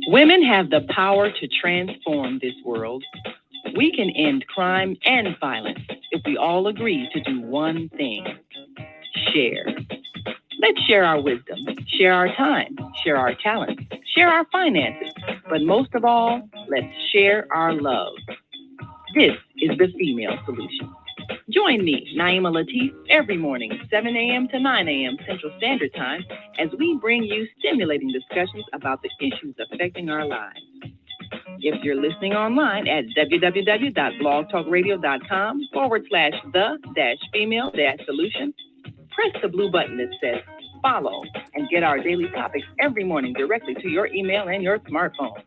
Women have the power to transform this world. We can end crime and violence if we all agree to do one thing: share. Let's share our wisdom, share our time, share our talents, share our finances, but most of all, let's share our love. This is the Female Solution. Join me, Naima Latif, every morning, 7 a.m. to 9 a.m. Central Standard Time, as we bring you stimulating discussions about the issues affecting our lives. If you're listening online at www.blogtalkradio.com/the-female-solution, press the blue button that says follow and get our daily topics every morning directly to your email and your smartphone.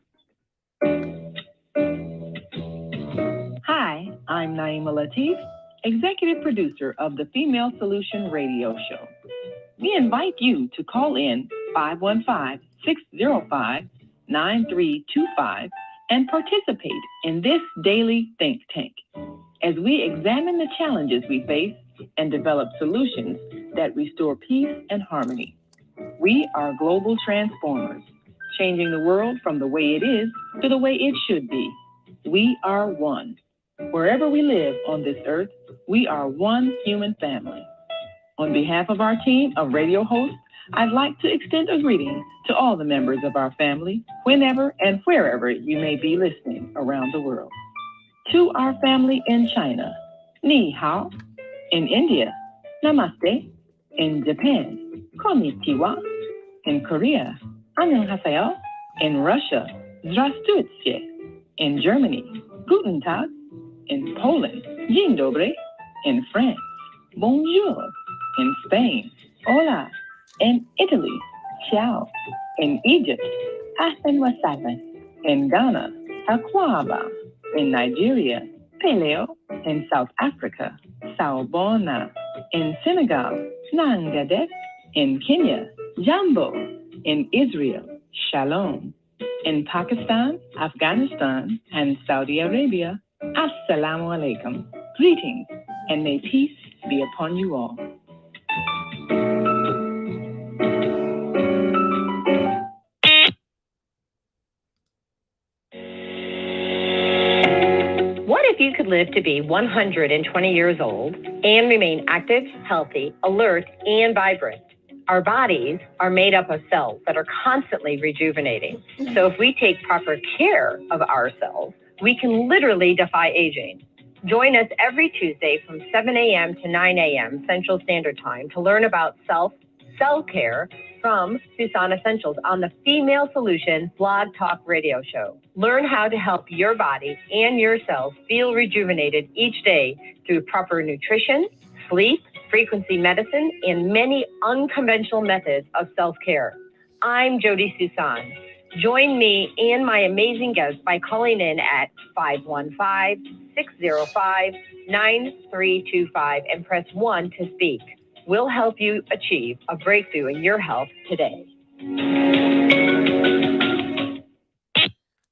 Hi, I'm Naima Latif, executive producer of the Female Solution radio show. We invite you to call in 515-605-9325 and participate in this daily think tank as we examine the challenges we face and develop solutions that restore peace and harmony. We are global transformers, changing the world from the way it is to the way it should be. We are one. Wherever we live on this earth, we are one human family. On behalf of our team of radio hosts, I'd like to extend a greeting to all the members of our family, whenever and wherever you may be listening around the world. To our family in China, Ni Hao. In India, Namaste. In Japan, Konnichiwa. In Korea, Annyeonghaseyo. In Russia, Здравствуйте. In Germany, Guten Tag. In Poland, Dzień dobry. In France, Bonjour. In Spain, Hola. In Italy, Ciao. In Egypt, Ahlan wa sahlan. In Ghana, Akwaba. In Nigeria, Peleo. In South Africa, Sawubona. In Senegal, Nangadet. In Kenya, Jambo. In Israel, Shalom. In Pakistan, Afghanistan, and Saudi Arabia, Assalamu alaikum. Greetings, and may peace be upon you all. What if you could live to be 120 years old and remain active, healthy, alert, and vibrant? Our bodies are made up of cells that are constantly rejuvenating. So if we take proper care of ourselves, we can literally defy aging. Join us every Tuesday from 7 a.m. to 9 a.m. Central Standard Time to learn about self-care from Susan Essentials on the Female Solution Blog Talk Radio Show. Learn how to help your body and your cells feel rejuvenated each day through proper nutrition, sleep, frequency medicine, and many unconventional methods of self-care. I'm Jody Susan. Join me and my amazing guests by calling in at 515-605-9325 and press 1 to speak. We'll help you achieve a breakthrough in your health today.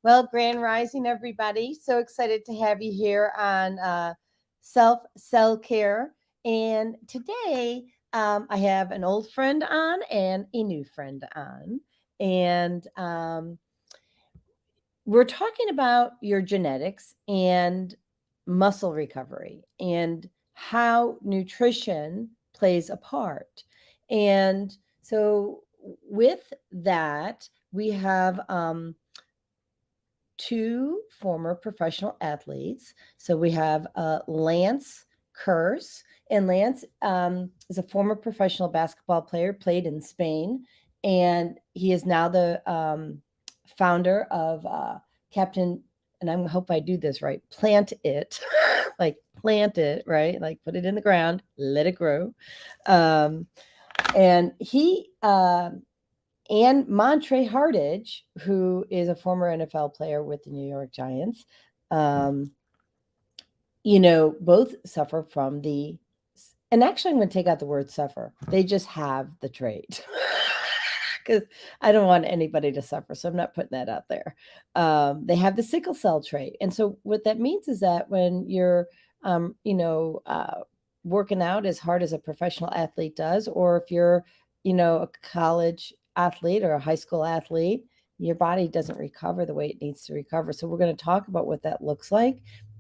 Well, Grand Rising, everybody. So excited to have you here on Cell Care. And today I have an old friend on and a new friend on. And we're talking about your genetics and muscle recovery and how nutrition plays a part. And so with that, we have two former professional athletes. So we have Lance Kearse, and Lance is a former professional basketball player, played in Spain, and he is now the founder of Captain, and I hope I do this right, Plant It, like plant it, right? Like put it in the ground, let it grow. And he and Montre Hartage, who is a former NFL player with the New York Giants, both suffer from and actually I'm going to take out the word suffer. They just have the trait. Because I don't want anybody to suffer, so I'm not putting that out there. They have the sickle cell trait. And so what that means is that when you're, working out as hard as a professional athlete does, or if you're a college athlete or a high school athlete, your body doesn't recover the way it needs to recover. So we're going to talk about what that looks like,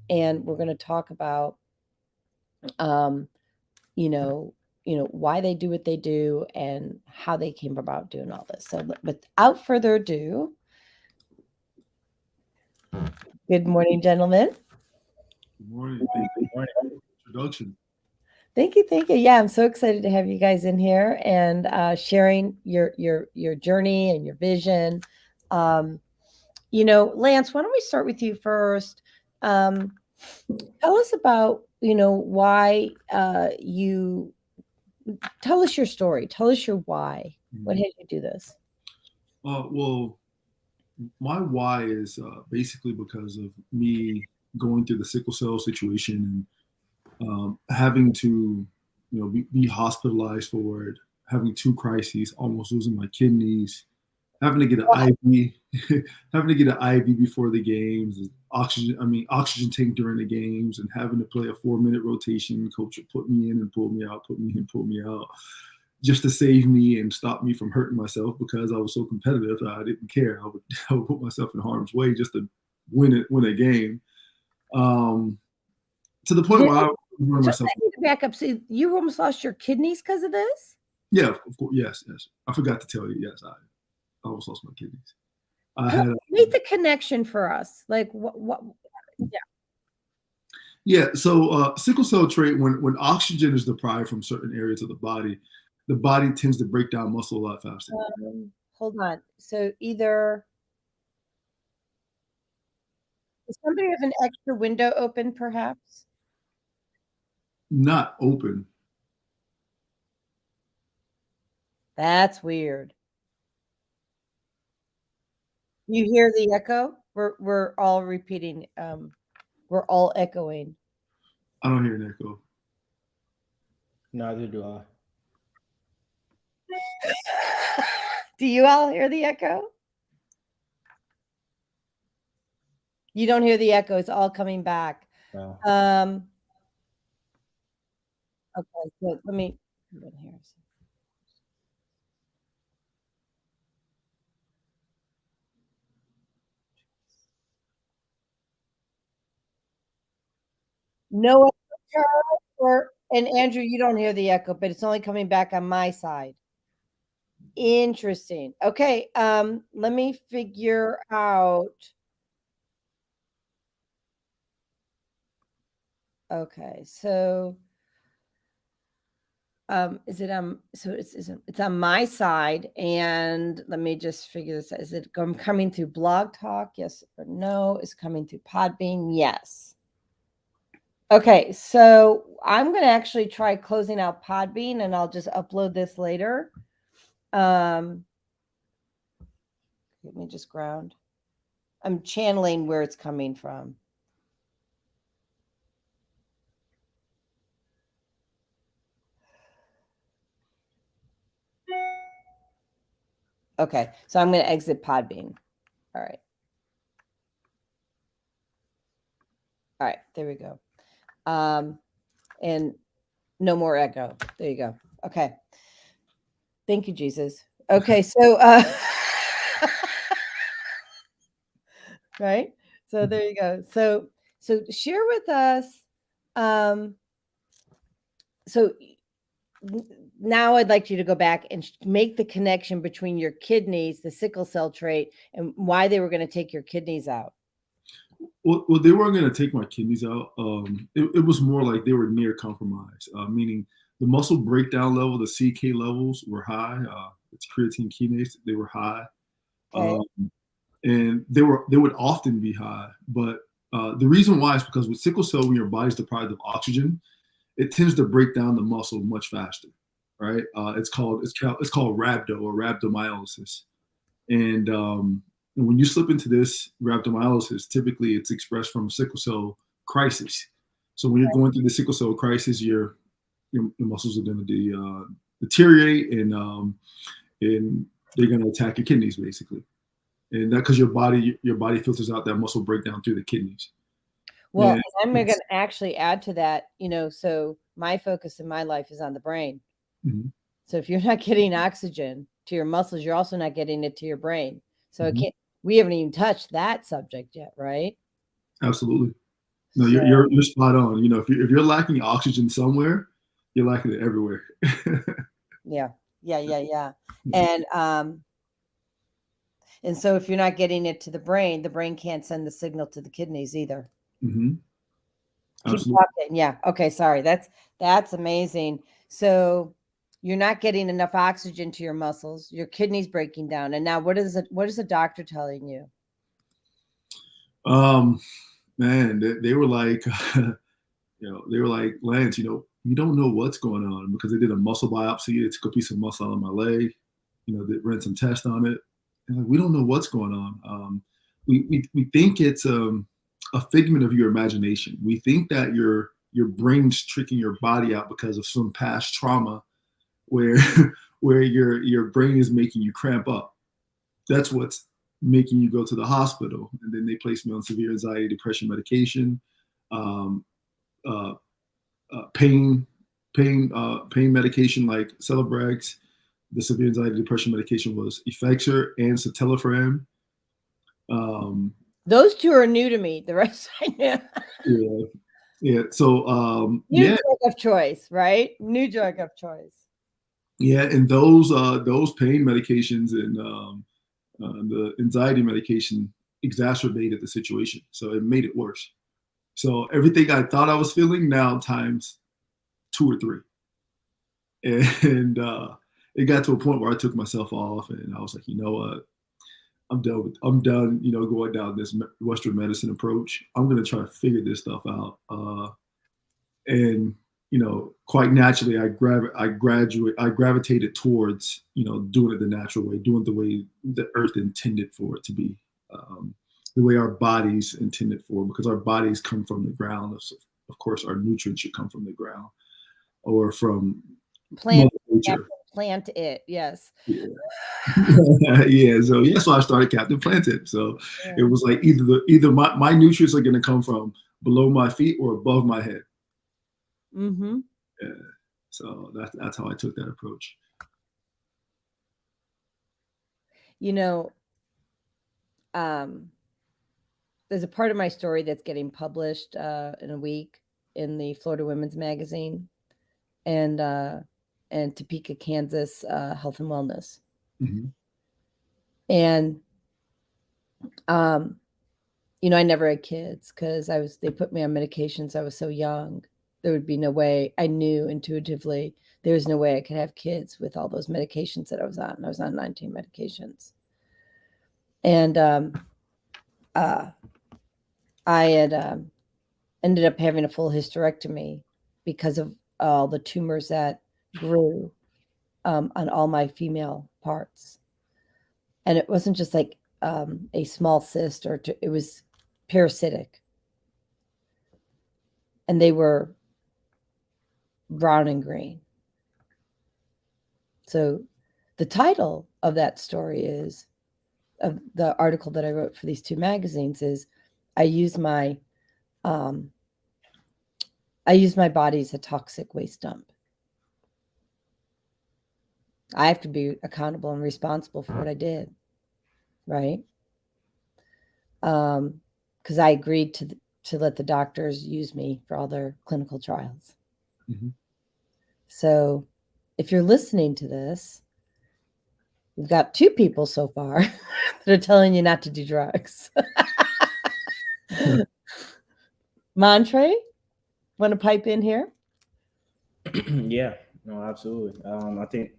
and we're going to talk about, you know, why they do what they do and how they came about doing all this. So without further ado, good morning, gentlemen. Good morning. Thank you for the introduction. Thank you, thank you. Yeah, I'm so excited to have you guys in here and sharing your journey and your vision. Lance, why don't we start with you first? Tell us about why you tell us your story. Tell us your why. What had you do this? Well, my why is basically because of me going through the sickle cell situation and having to, be hospitalized for it, having 2 crises, almost losing my kidneys, having to get an IV, having to get an IV before the games, oxygen tank during the games, and having to play a 4-minute rotation. Coach would put me in and pull me out, put me in, pull me out, just to save me and stop me from hurting myself because I was so competitive that I didn't care. I would put myself in harm's way just to win a game. To the point where I ruined myself. I need to back up. So you almost lost your kidneys because of this? Yeah, of course. Yes. I forgot to tell you. Yes, I almost lost my kidneys. Make the connection for us. Like what? Yeah. Yeah. So sickle cell trait, when oxygen is deprived from certain areas of the body tends to break down muscle a lot faster. Hold on. So either does somebody have an extra window open, perhaps? Not open. That's weird. You hear the echo? We're all repeating. We're all echoing. I don't hear an echo. Neither do I. Do you all hear the echo? You don't hear the echo. It's all coming back. No. Okay, so let me put it here. No echo, and Andrew, you don't hear the echo, but it's only coming back on my side. Interesting. Okay, let me figure out. Okay, so is it so it's on my side, and let me just figure this out. Is it coming through Blog Talk? Yes or no? Is it coming through Podbean? Yes. Okay, so I'm going to actually try closing out Podbean, and I'll just upload this later. Let me just ground. I'm channeling where it's coming from. Okay, so I'm going to exit Podbean. All right. All right, there we go. And no more echo. There you go. Okay. Thank you, Jesus. Okay, so right? So there you go. So share with us. So now I'd like you to go back and make the connection between your kidneys, the sickle cell trait, and why they were going to take your kidneys out. Well, they weren't going to take my kidneys out. It was more like they were near compromise, meaning the muscle breakdown level, the CK levels were high. It's creatine kinase, they were high. Okay. And they would often be high. But the reason why is because with sickle cell, when your body's deprived of oxygen, it tends to break down the muscle much faster, right? It's called rhabdo or rhabdomyolysis. And when you slip into this rhabdomyolysis, typically it's expressed from a sickle cell crisis. So when you're going through the sickle cell crisis, your muscles are going to deteriorate, and they're going to attack your kidneys, basically. And that because your body filters out that muscle breakdown through the kidneys. Well, and I'm going to actually add to that. So my focus in my life is on the brain. Mm-hmm. So if you're not getting oxygen to your muscles, you're also not getting it to your brain. So it Mhm. can't. We haven't even touched that subject yet, right? Absolutely. No, So, you're spot on. You know, if you're lacking oxygen somewhere, you're lacking it everywhere. yeah. And so if you're not getting it to the brain can't send the signal to the kidneys either. Hmm. Keep Absolutely. talking. Yeah. Okay. Sorry. That's amazing. So you're not getting enough oxygen to your muscles. Your kidneys breaking down. And now, what is the doctor telling you? Man, they were like, they were like, Lance, you don't know what's going on, because they did a muscle biopsy. They took a piece of muscle on my leg. They ran some tests on it. And like, we don't know what's going on. We think it's a figment of your imagination. We think that your brain's tricking your body out because of some past trauma where where your brain is making you cramp up. That's what's making you go to the hospital. And then they placed me on severe anxiety depression medication, um, uh, pain medication like Celebrex. The severe anxiety depression medication was Effexor and citalopram. Those two are new to me. The rest I know. Yeah, yeah. So New drug of choice, right? New drug of choice. Yeah, and those pain medications and the anxiety medication exacerbated the situation, so it made it worse. So everything I thought I was feeling now times 2 or 3, and it got to a point where I took myself off, and I was like, you know what, I'm done. Going down this Western medicine approach. I'm gonna try to figure this stuff out. And quite naturally, I gravitated towards doing it the natural way, doing it the way the earth intended for it to be, the way our bodies intended for, because our bodies come from the ground. Of course, our nutrients should come from the ground or from Plant nature. Plant it, yes. Yeah. Yeah. So I started Kaptainplantit. So Yeah. it was like either my nutrients are going to come from below my feet or above my head. Mm-hmm. Yeah. So that's how I took that approach. There's a part of my story that's getting published in a week in the Florida Women's Magazine and Topeka, Kansas, Health and Wellness. Mm-hmm. And I never had kids because they put me on medications. I was so young. There would be no way. I knew intuitively there was no way I could have kids with all those medications that I was on. I was on 19 medications. And I had ended up having a full hysterectomy because of all the tumors that grew on all my female parts. And it wasn't just like a small cyst, it was parasitic. And they were brown and green. So the title of that story of the article that I wrote for these 2 magazines is I use my body as a toxic waste dump. I have to be accountable and responsible for what I did, right? Because I agreed to let the doctors use me for all their clinical trials. Mm-hmm. So if you're listening to this, we've got 2 people so far that are telling you not to do drugs. Montre, want to pipe in here? Yeah, no, absolutely. I think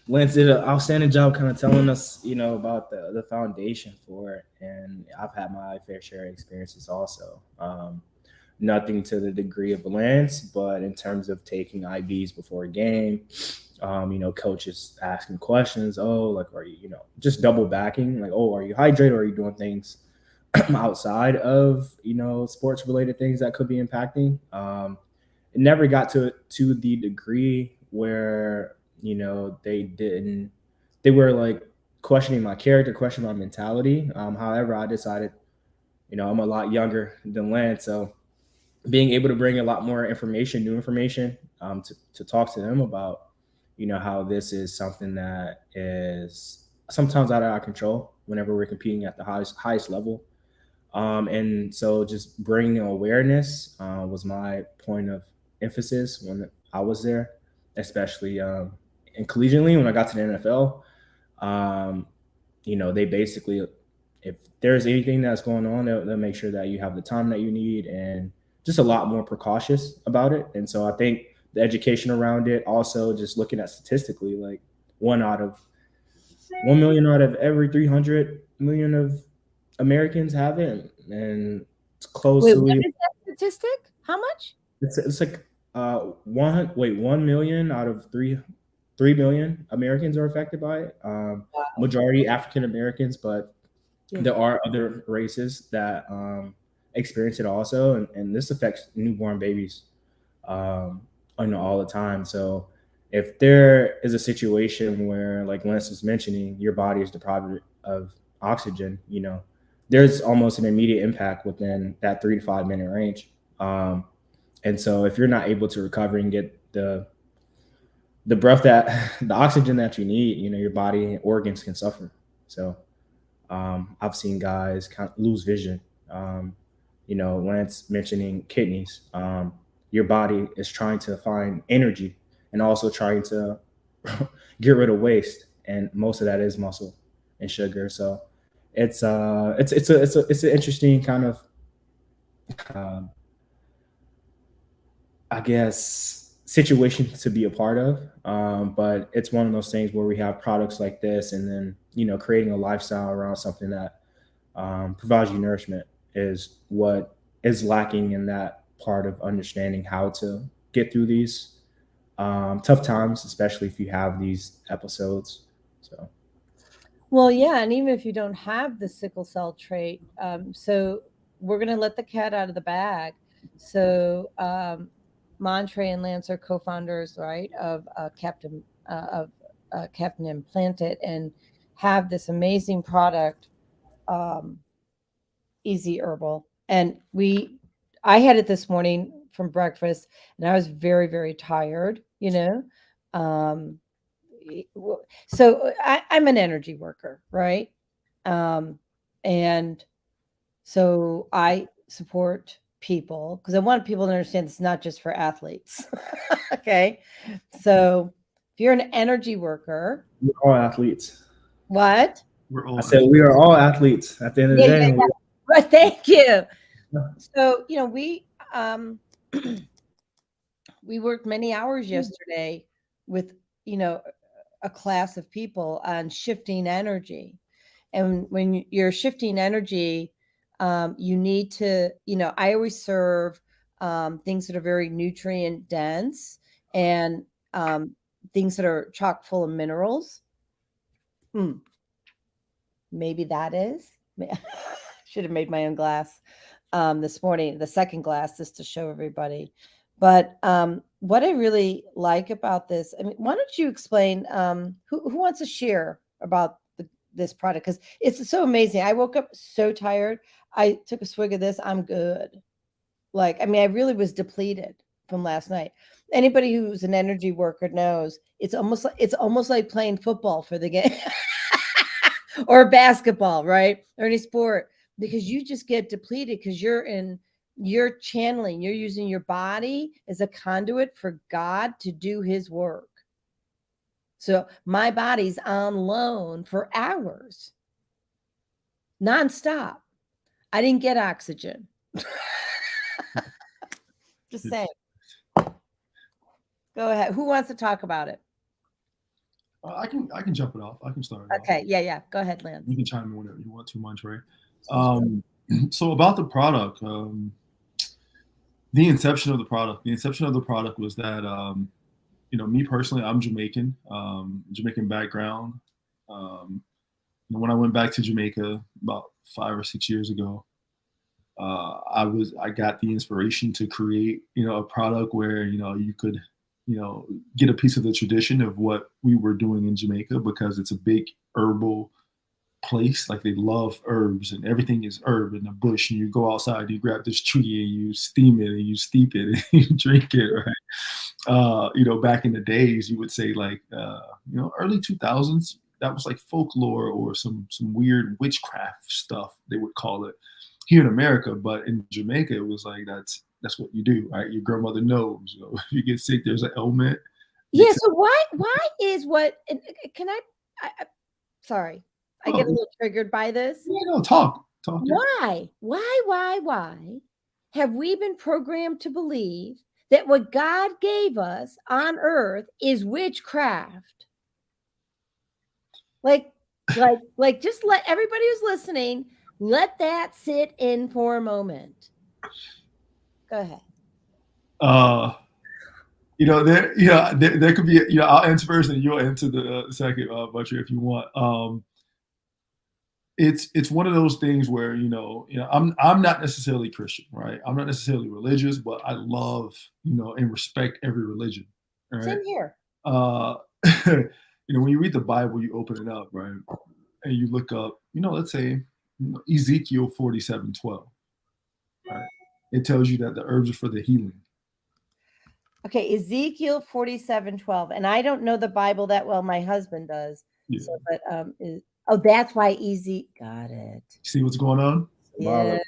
Lance did an outstanding job kind of telling us, about the foundation for it. And I've had my fair share of experiences also. Nothing to the degree of Lance, but in terms of taking IVs before a game, coaches asking questions. Oh, like, are you, just double backing? Like, oh, are you hydrated? Or are you doing things outside of, sports related things that could be impacting? It never got to the degree where, they were like questioning my character, questioning my mentality. However, I decided, I'm a lot younger than Lance. So being able to bring a lot more information, new information, to talk to them about, how this is something that is sometimes out of our control whenever we're competing at the highest level. And so just bringing awareness was my point of emphasis when I was there, especially in collegiately when I got to the NFL. Um, they basically, if there's anything that's going on, they'll make sure that you have the time that you need and just a lot more precautious about it. And so I think the education around it, also just looking at statistically, like 1 million out of every 300 million of Americans have it, and it's close Wait, to what is that statistic? How much? it's like 1 million out of 3 million Americans are affected by it. Majority African Americans, but there are other races that experience it also, and this affects newborn babies, all the time. So if there is a situation where, like Lance was mentioning, your body is deprived of oxygen, there's almost an immediate impact within that 3 to 5 minute range. And so if you're not able to recover and get the breath that the oxygen that you need, your body organs can suffer. So I've seen guys kind of lose vision. Lance mentioning kidneys. Your body is trying to find energy and also trying to get rid of waste, and most of that is muscle and sugar. So it's an interesting kind of I guess situation to be a part of. But it's one of those things where we have products like this, and then creating a lifestyle around something that provides you nourishment is what is lacking in that part of understanding how to get through these tough times, especially if you have these episodes. So. Well, yeah, and even if you don't have the sickle cell trait, so we're going to let the cat out of the bag. So Montre and Lance are co-founders, right, of Kaptainplantit, and have this amazing product, Easy Herbal. And I had it this morning from breakfast, and I was very, very tired, so I'm an energy worker, right? And so I support people because I want people to understand it's not just for athletes. Okay. So if you're an energy worker, We're all athletes. what? I said we are all athletes at the end of the day. Yeah. Right. Thank you. So, we worked many hours yesterday with, a class of people on shifting energy. And when you're shifting energy, you need to, I always serve things that are very nutrient dense and things that are chock full of minerals. Maybe that is. Should have made my own glass this morning, the second glass, just to show everybody. But what I really like about this, I mean, why don't you explain who wants to share about this product? Because it's so amazing. I woke up so tired. I took a swig of this. I'm good. I really was depleted from last night. Anybody who's an energy worker knows it's almost like playing football for the game or basketball, right? Or any sport, because you just get depleted because you're channeling, you're using your body as a conduit for God to do his work. So my body's on loan for hours, nonstop. I didn't get oxygen. Just saying. Go ahead. Who wants to talk about it? I can jump it off. I can start it Okay. off. Yeah. Go ahead, Lance. You can chime in whenever you want to, Montre. So about the product, the inception of the product was that, me personally, I'm Jamaican, Jamaican background. When I went back to Jamaica about 5 or 6 years ago, I got the inspiration to create, a product where, you could, get a piece of the tradition of what we were doing in Jamaica, because it's a big herbal place. Like, they love herbs, and everything is herb in the bush, and you go outside, you grab this tree and you steam it and you steep it and you drink it, right? back in the days, you would say like, early 2000s, that was like folklore or some weird witchcraft stuff, they would call it here in America. But in Jamaica, it was like, that's what you do, right? Your grandmother knows, if you get sick, there's an ailment. Yeah. So why is what, can I sorry, I get a little triggered by this. Yeah, no, talk. Why have we been programmed to believe that what God gave us on earth is witchcraft? Like, just let everybody who's listening, let that sit in for a moment. Go ahead. There could be, I'll answer first and you'll answer the second, Butcher, if you want. It's one of those things where, I'm not necessarily Christian, right? I'm not necessarily religious, but I love, and respect every religion. Right? Same here. When you read the Bible, you open it up, right? And you look up, let's say Ezekiel 47:12. Right? It tells you that the herbs are for the healing. Okay, Ezekiel 47:12. And I don't know the Bible that well. My husband does. Yeah. So, but that's why easy. Got it. See what's going on? Yeah.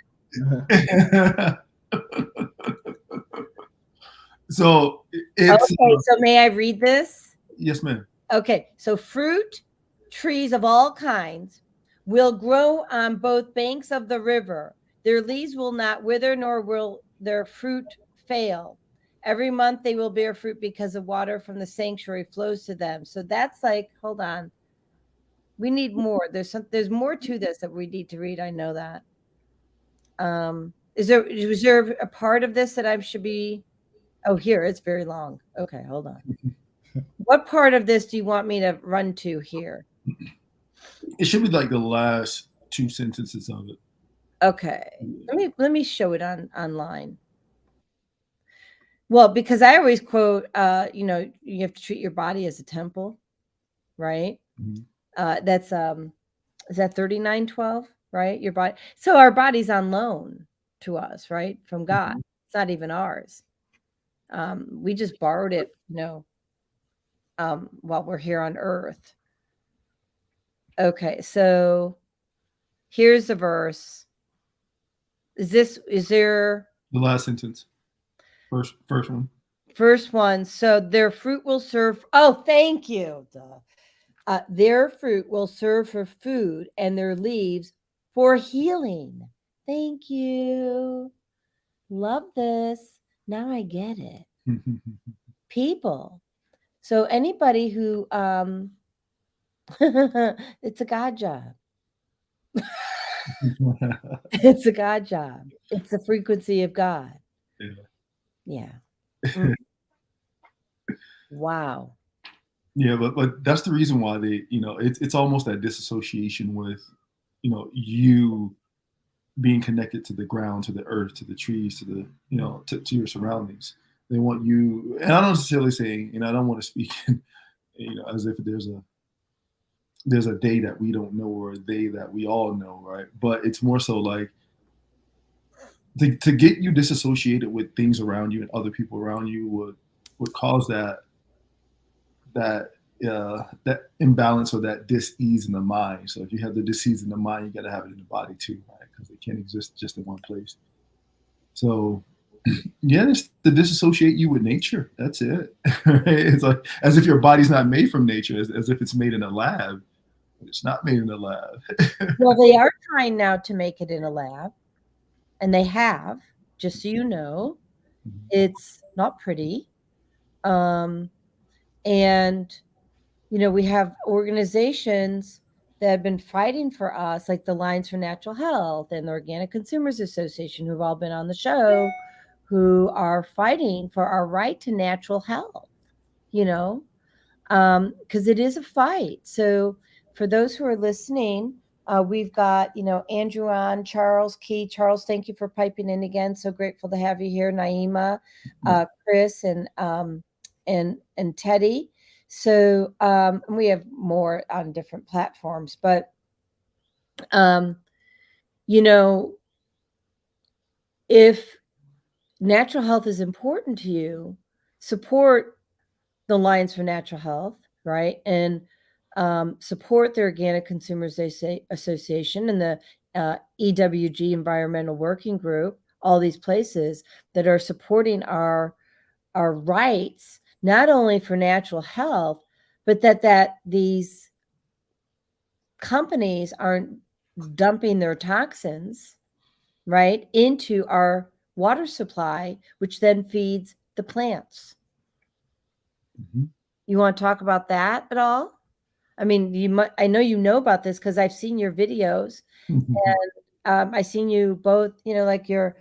So it's okay. So may I read this? Yes, ma'am. Okay. So fruit trees of all kinds will grow on both banks of the river. Their leaves will not wither, nor will their fruit fail. Every month they will bear fruit because the water from the sanctuary flows to them. So that's like, hold on. We need more. There's more to this that we need to read. I know that. Was there a part of this that I should be? Oh, here, it's very long. Okay, hold on. What part of this do you want me to run to here? It should be like the last two sentences of it. Okay. Let me show it online. Well, because I always quote, you have to treat your body as a temple, right? Mm-hmm. That's is that 39:12, right? Your body. So our body's on loan to us, right? From God. Mm-hmm. It's not even ours. We just borrowed it, while we're here on earth. Okay, so here's the verse. Is there the last sentence? First one. First one. So their fruit will serve. Oh, thank you. Their fruit will serve for food and their leaves for healing. Thank you. Love this. Now I get it. People. So anybody who it's a God job. It's a God job. It's the frequency of God. Yeah. Wow. Yeah, but that's the reason why they, it's almost that disassociation with, you being connected to the ground, to the earth, to the trees, to the, to your surroundings. They want you, and I'm not necessarily saying, I don't want to speak, as if there's a they that we don't know or a they that we all know, right? But it's more so like to get you disassociated with things around you and other people around you would cause that imbalance or that dis-ease in the mind. So if you have the dis-ease in the mind, you got to have it in the body too, right? Because they can't exist just in one place. So yeah, it's to disassociate you with nature. That's it. It's like as if your body's not made from nature, as if it's made in a lab. It's not made in a lab. Well, they are trying now to make it in a lab, and they have. Just so you know, it's not pretty. And we have organizations that have been fighting for us, like the Lines for Natural Health and the Organic Consumers Association, who've all been on the show, who are fighting for our right to natural health, because it is a fight. So for those who are listening, we've got, Andrew on, Charles Key. Charles, thank you for piping in again. So grateful to have you here. Naima, Chris, and Teddy. So we have more on different platforms, but if natural health is important to you, support the Alliance for Natural Health, right? And support the Organic Consumers Association and the EWG Environmental Working Group, all these places that are supporting our rights, not only for natural health, but that these companies aren't dumping their toxins, right, into our water supply, which then feeds the plants. Mhm. You want to talk about that at all? I mean, I know you know about this because I've seen your videos, and I've seen you both. Like you're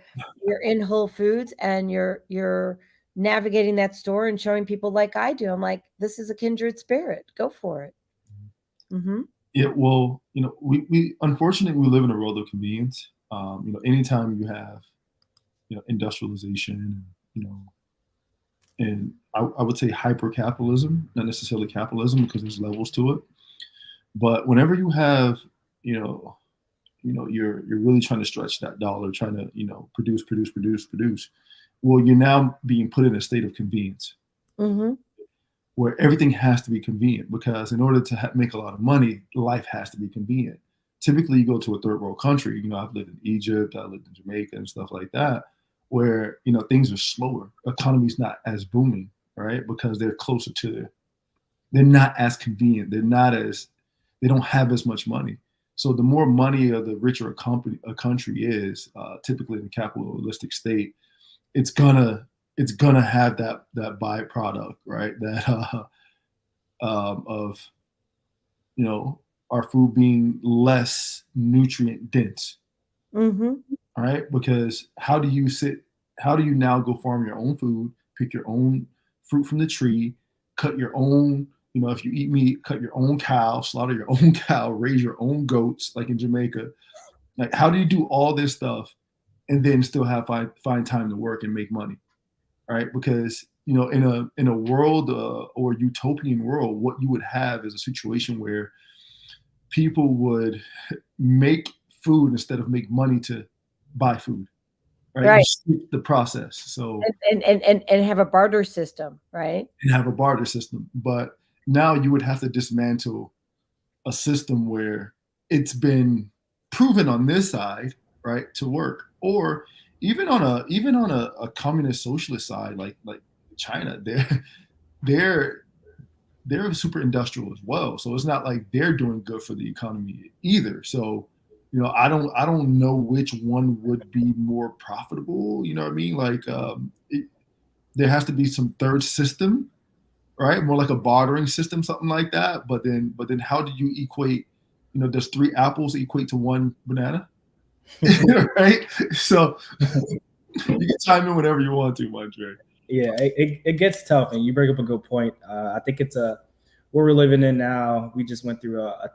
in Whole Foods and you're navigating that store and showing people like I do. I'm like, this is a kindred spirit. Go for it. Mm-hmm. Yeah, well, we unfortunately we live in a world of convenience. Anytime you have, industrialization, and I would say hyper capitalism, not necessarily capitalism because there's levels to it. But whenever you have, you're really trying to stretch that dollar, trying to, produce. Well, you're now being put in a state of convenience. Mm-hmm. Where everything has to be convenient, because in order to make a lot of money, life has to be convenient. Typically, you go to a third world country. I've lived in Egypt, I lived in Jamaica, and stuff like that, where things are slower. Economy's not as booming, right? Because they're closer to they're not as convenient. They don't have as much money. So the more money of the richer a country is, typically in a capitalistic state, it's gonna have that byproduct, right? That of our food being less nutrient dense. Mm-hmm. All right, because how do you now go farm your own food, pick your own fruit from the tree, cut your own, if you eat meat, cut your own cow, slaughter your own cow, raise your own goats, like in Jamaica. Like, how do you do all this stuff and then still find time to work and make money? Right? Because in a world or utopian world, what you would have is a situation where people would make food instead of make money to buy food. Right? Right. You skip the process. So and have a barter system, right? and have a barter system. But now you would have to dismantle a system where it's been proven on this side, right, to work. Or even on a communist socialist side, like China, they're super industrial as well. So it's not like they're doing good for the economy either. So, I don't know which one would be more profitable. You know what I mean? Like, there has to be some third system, right? More like a bartering system, something like that. But then how do you equate? Does 3 apples equate to 1 banana? Right? So you can chime in whenever you want to, Montre. Yeah, it gets tough, and you bring up a good point. I think it's where we're living in now. We just went through a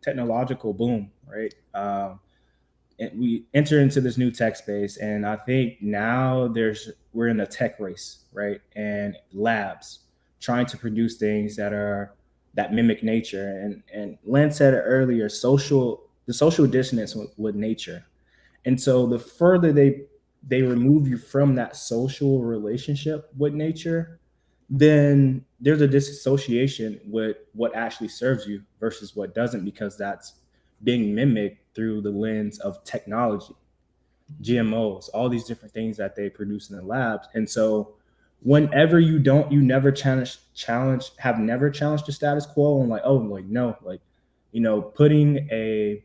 technological boom, right? And we enter into this new tech space, and I think now we're in a tech race, right? And labs trying to produce things that mimic nature. And Len said it earlier, the social dissonance with nature. And so the further they remove you from that social relationship with nature, then there's a disassociation with what actually serves you versus what doesn't, because that's being mimicked through the lens of technology, GMOs, all these different things that they produce in the labs. And so whenever you never have never challenged the status quo and like, oh, like, no, like, putting a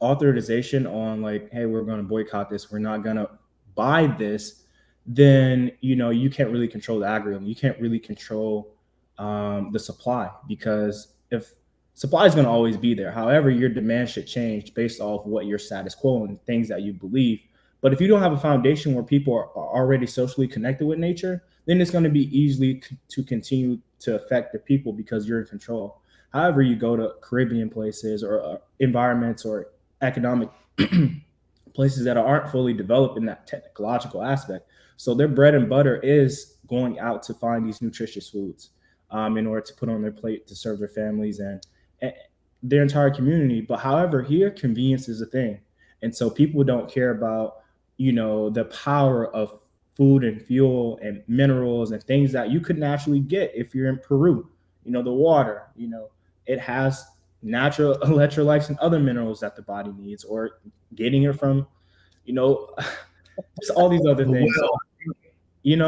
authorization on like, hey, we're going to boycott this, we're not going to buy this, then you can't really control the algorithm. You can't really control the supply, because if supply is going to always be there. However, your demand should change based off what your status quo and things that you believe. But if you don't have a foundation where people are already socially connected with nature, then it's going to be easily to continue to affect the people because you're in control. However, you go to Caribbean places or environments or economic places that aren't fully developed in that technological aspect. So their bread and butter is going out to find these nutritious foods in order to put on their plate to serve their families and their entire community. But however, here, convenience is a thing. And so people don't care about, the power of food and fuel and minerals and things that you could naturally get if you're in Peru. The water, it has natural electrolytes and other minerals that the body needs, or getting it from, just all these other things. So,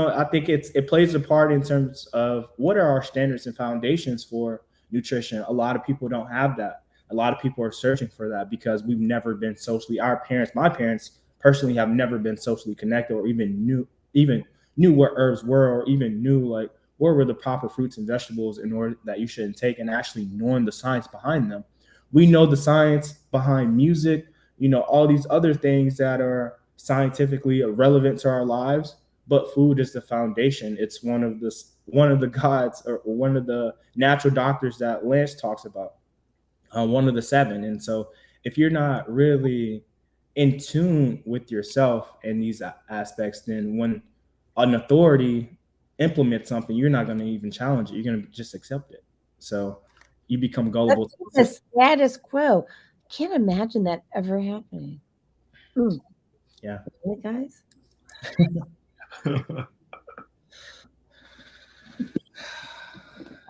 I think it plays a part in terms of what are our standards and foundations for nutrition. A lot of people don't have that. A lot of people are searching for that because we've never been my parents personally have never been socially connected, or even knew what herbs were, or even knew like what were the proper fruits and vegetables in order that you shouldn't take, and actually knowing the science behind them. We know the science behind music, all these other things that are scientifically relevant to our lives, but food is the foundation. It's one of the gods, or one of the natural doctors that Lance talks about, one of the seven. And so if you're not really in tune with yourself in these aspects, then when an authority implements something, you're not going to even challenge it. You're going to just accept it. So you become gullible. That's the status quo. Can't imagine that ever happening. Yeah. Really, guys?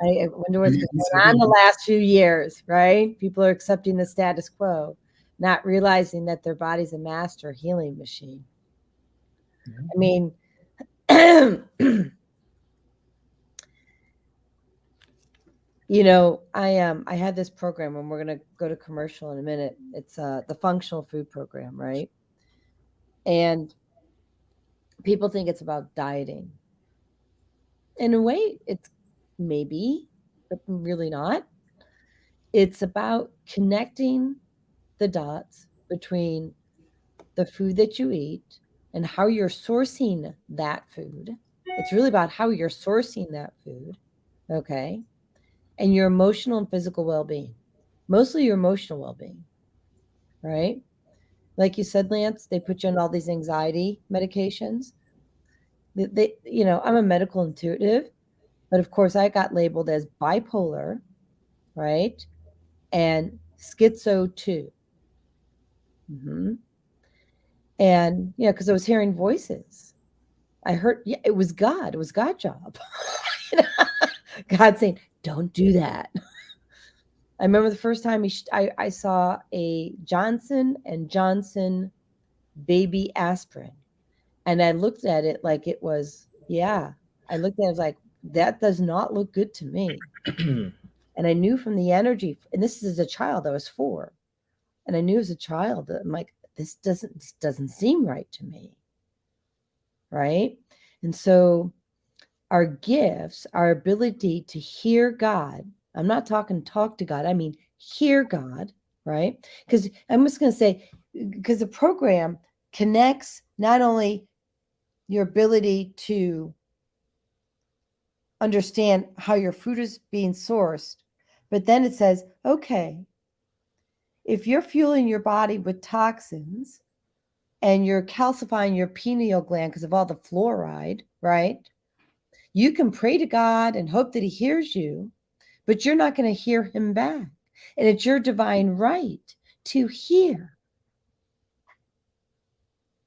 I wonder what's going on the last few years, right? People are accepting the status quo, not realizing that their body's a master healing machine. Mm-hmm. I mean, I had this program, and we're going to go to commercial in a minute. It's the functional food program, right? And people think it's about dieting. In a way, it's maybe, but really not. It's about connecting the dots between the food that you eat and how you're sourcing that food. It's really about how you're sourcing that food, okay? And your emotional and physical well-being. Mostly your emotional well-being, right? Like you said, Lance, they put you on all these anxiety medications. I'm a medical intuitive, but of course I got labeled as bipolar, right? And schizo too. Mm-hmm. And, because I was hearing voices. I heard, it was God. It was God's job. God saying, don't do that. I remember the first time I saw a Johnson & Johnson baby aspirin. And I looked at it like it was, I looked at it, I was like, that does not look good to me. And I knew from the energy, and this is as a child, I was 4. And I knew as a child that I'm like, this doesn't seem right to me. Right? And so our gifts, our ability to hear God, I'm not talking talk to God, I mean hear God, right? Because I'm just going to say, because the program connects not only your ability to understand how your food is being sourced, but then it says, okay, if you're fueling your body with toxins and you're calcifying your pineal gland because of all the fluoride, right? You can pray to God and hope that he hears you, but you're not going to hear him back. And it's your divine right to hear,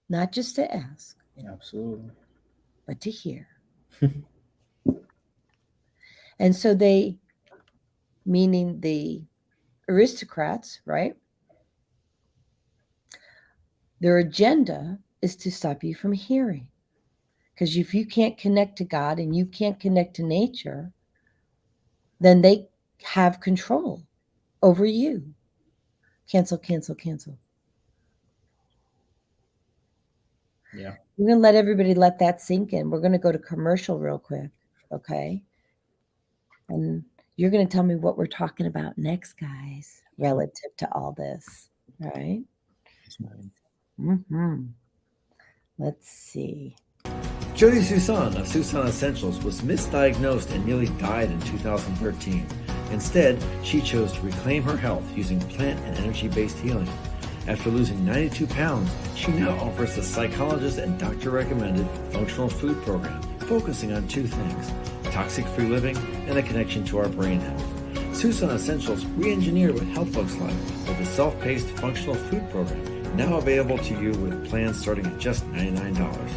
not just to ask. Absolutely. But to hear. And so they, meaning the aristocrats, right? Their agenda is to stop you from hearing. Because if you can't connect to God and you can't connect to nature, then they have control over you. Cancel, cancel, cancel. Yeah. We're going to let everybody let that sink in. We're going to go to commercial real quick, okay? And you're going to tell me what we're talking about next, guys, relative to all this, all right? Mm-hmm. Let's see. Jody Susan of Susan Essentials was misdiagnosed and nearly died in 2013. Instead, she chose to reclaim her health using plant and energy-based healing. After losing 92 pounds, she now offers the psychologist and doctor-recommended functional food program, focusing on 2 things: toxic-free living and a connection to our brain health. Susan Essentials re-engineered what health looks like with a self-paced functional food program, now available to you with plans starting at just $99.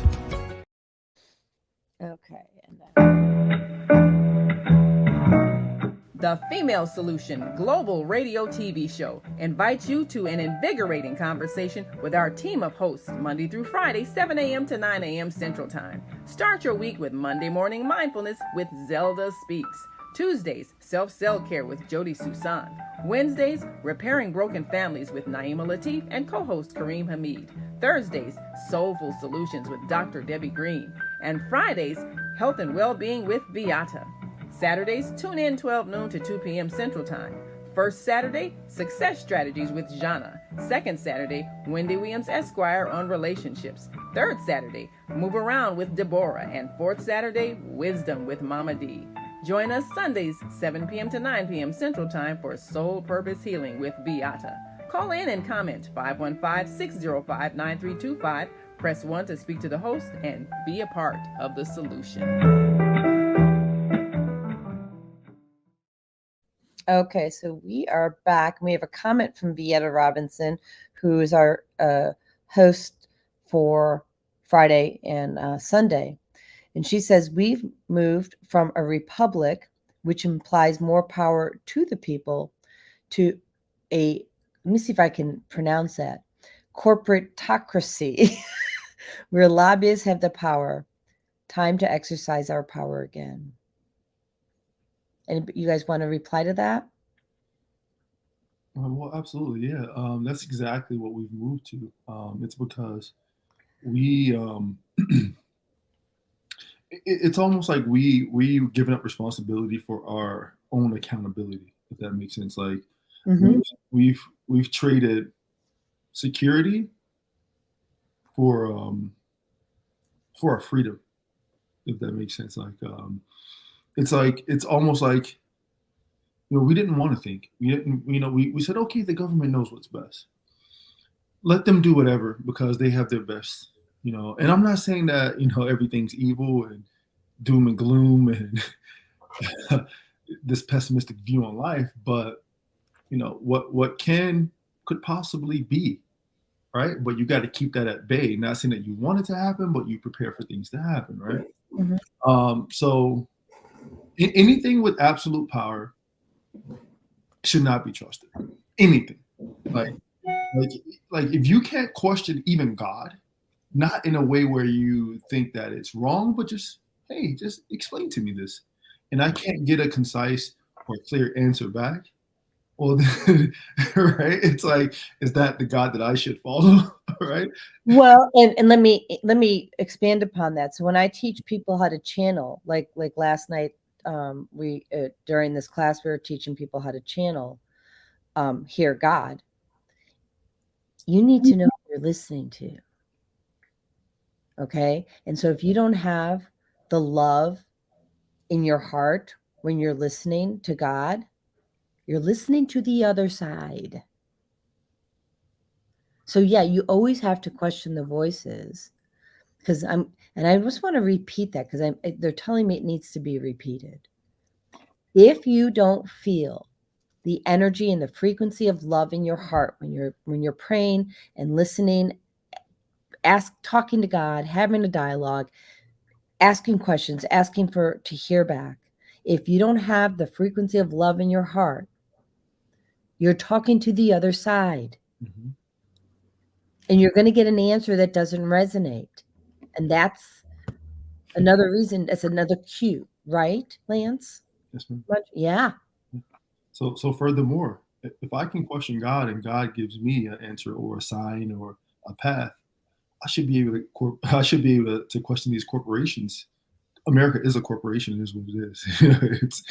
The Female Solution Global Radio TV Show invites you to an invigorating conversation with our team of hosts Monday through Friday, 7 a.m. to 9 a.m. Central Time. Start your week with Monday Morning Mindfulness with Zelda Speaks. Tuesdays, Self-Cell Care with Jody Susan. Wednesdays, Repairing Broken Families with Naima Latif and co-host Kareem Hamid. Thursdays, Soulful Solutions with Dr. Debbie Green. And Fridays, Health and Wellbeing with Beata. Saturdays, tune in 12 noon to 2 p.m. Central Time. First Saturday, Success Strategies with Jana. Second Saturday, Wendy Williams Esquire on relationships. Third Saturday, Move Around with Deborah. And fourth Saturday, Wisdom with Mama D. Join us Sundays, 7 p.m. to 9 p.m. Central Time for Soul Purpose Healing with Beata. Call in and comment 515-605-9325. Press 1 to speak to the host and be a part of the solution. Okay, so we are back. We have a comment from Vieta Robinson, who is our host for Friday and Sunday. And she says, we've moved from a republic, which implies more power to the people, to a, let me see if I can pronounce that, corporatocracy, where lobbyists have the power. Time to exercise our power again. And you guys want to reply to that? Well, absolutely, yeah. That's exactly what we've moved to. It's because we, it's almost like we've given up responsibility for our own accountability, if that makes sense. Like we've traded security for our freedom, if that makes sense. It's almost like, we didn't want to think. We didn't, we said, okay, the government knows what's best. Let them do whatever because they have their best, And I'm not saying that, everything's evil and doom and gloom and this pessimistic view on life, but what could possibly be, right? But you got to keep that at bay. Not saying that you want it to happen, but you prepare for things to happen, right? Mm-hmm. So anything with absolute power should not be trusted. Anything, like if you can't question even God, not in a way where you think that it's wrong, but just, hey, just explain to me this, and I can't get a concise or clear answer back. Well, right? It's like, is that the God that I should follow? Right? Well, and let me expand upon that. So when I teach people how to channel, like last night, we during this class we were teaching people how to channel, hear God. You need to know who you're listening to. Okay, and so if you don't have the love in your heart when you're listening to God, you're listening to the other side. So yeah, you always have to question the voices, and I just want to repeat that because they're telling me it needs to be repeated. If you don't feel the energy and the frequency of love in your heart when you're praying and listening, talking to God, having a dialogue, asking questions, asking to hear back. If you don't have the frequency of love in your heart, you're talking to the other side. Mm-hmm. And you're going to get an answer that doesn't resonate. And that's another reason, that's another cue, right, Lance? Yes, ma'am. Yeah. So furthermore, if I can question God and God gives me an answer or a sign or a path, I should be able to question these corporations. America is a corporation. It is what it is.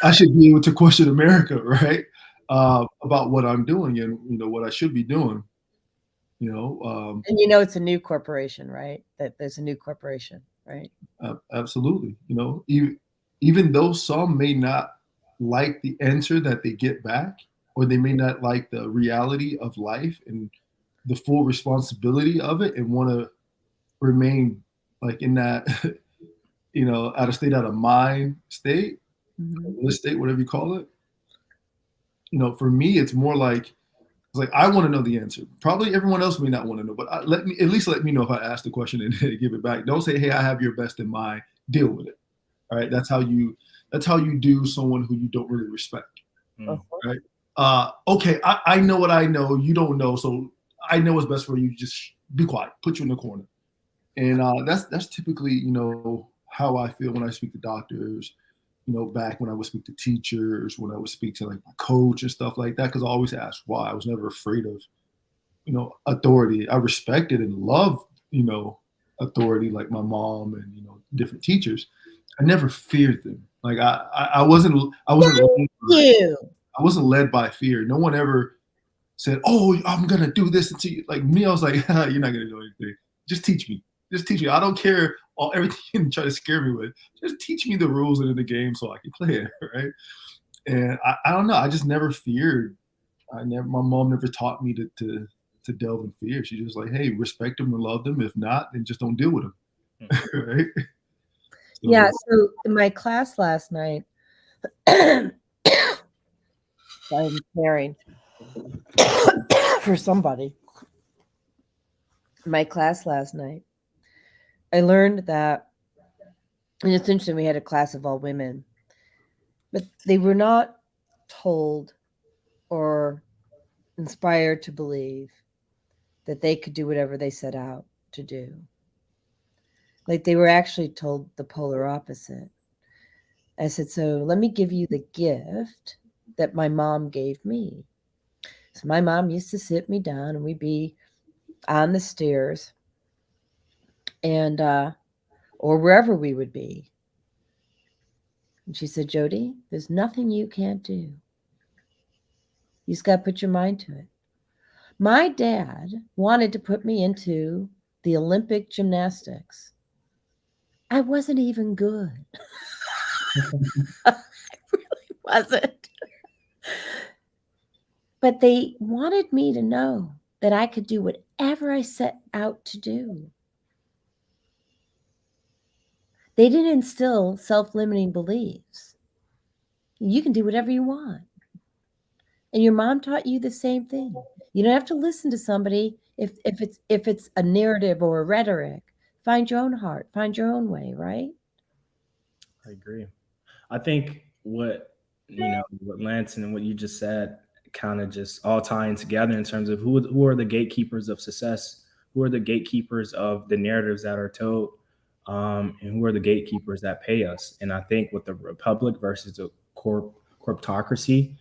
I should be able to question America, right? About what I'm doing and what I should be doing. And it's a new corporation, right? That there's a new corporation, right? Absolutely. Even though some may not like the answer that they get back, or they may not like the reality of life and the full responsibility of it, and want to remain like in that, out of mind state, bliss state, whatever you call it. For me, it's more like, I want to know the answer. Probably everyone else may not want to know, but at least let me know if I ask the question and give it back. Don't say, hey, I have your best in mind. Deal with it. All right. That's how you That's how you do someone who you don't really respect, Mm. right? Okay, I know what I know. You don't know, so I know what's best for you. Just be quiet. Put you in the corner. And that's typically, you know, how I feel when I speak to doctors. You know, back when I would speak to teachers, when I would speak to like my coach and stuff like that, because I always asked why. I was never afraid of, you know, authority. I respected and loved, you know, authority, like my mom and, you know, different teachers. I never feared them. Like I wasn't You. I wasn't led by fear. No one ever said, "Oh, I'm gonna do this to you." Like me, I was like, "You're not gonna do anything. Just teach me. Just teach me. I don't care all everything you try to scare me with. Just teach me the rules of the game so I can play it." Right? And I don't know. I just never feared. My mom never taught me to delve in fear. She just like, "Hey, respect them and love them. If not, then just don't deal with them." Right? So, Yeah. So in my class last night, I'm caring for somebody. In my class last night, I learned that, and it's interesting, we had a class of all women, but they were not told or inspired to believe that they could do whatever they set out to do. Like they were actually told the polar opposite. I said, so let me give you the gift that my mom gave me. So my mom used to sit me down and we'd be on the stairs and or wherever we would be. And she said, Jody, there's nothing you can't do. You just got to put your mind to it. My dad wanted to put me into the Olympic gymnastics. I wasn't even good. I really wasn't. But they wanted me to know that I could do whatever I set out to do. They didn't instill self-limiting beliefs. You can do whatever you want. And your mom taught you the same thing. You don't have to listen to somebody if it's a narrative or a rhetoric. Find your own heart, find your own way, right? I agree. I think what Lance and what you just said kind of just all tying together in terms of who are the gatekeepers of success, who are the gatekeepers of the narratives that are told, and who are the gatekeepers that pay us. And I think with the republic versus the corporatocracy,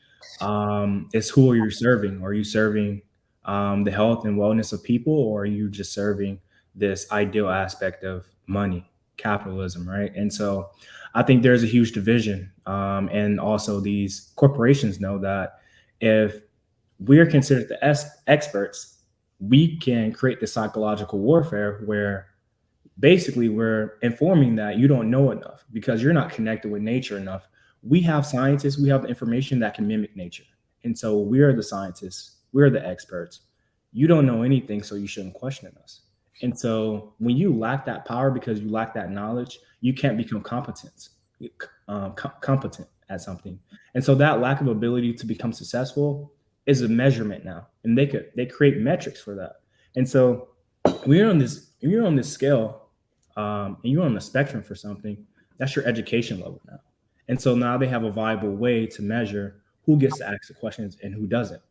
is who are you serving? Are you serving the health and wellness of people, or are you just serving this ideal aspect of money, capitalism, right? And so I think there's a huge division. And also these corporations know that if we're considered the experts, we can create the psychological warfare where basically we're informing that you don't know enough because you're not connected with nature enough. We have scientists, we have the information that can mimic nature. And so we're the scientists, we're the experts. You don't know anything, so you shouldn't question us. And so when you lack that power because you lack that knowledge, you can't become competent at something. And so that lack of ability to become successful is a measurement now. And they create metrics for that. And so when you're on this scale, and you're on the spectrum for something, that's your education level now. And so now they have a viable way to measure who gets to ask the questions and who doesn't.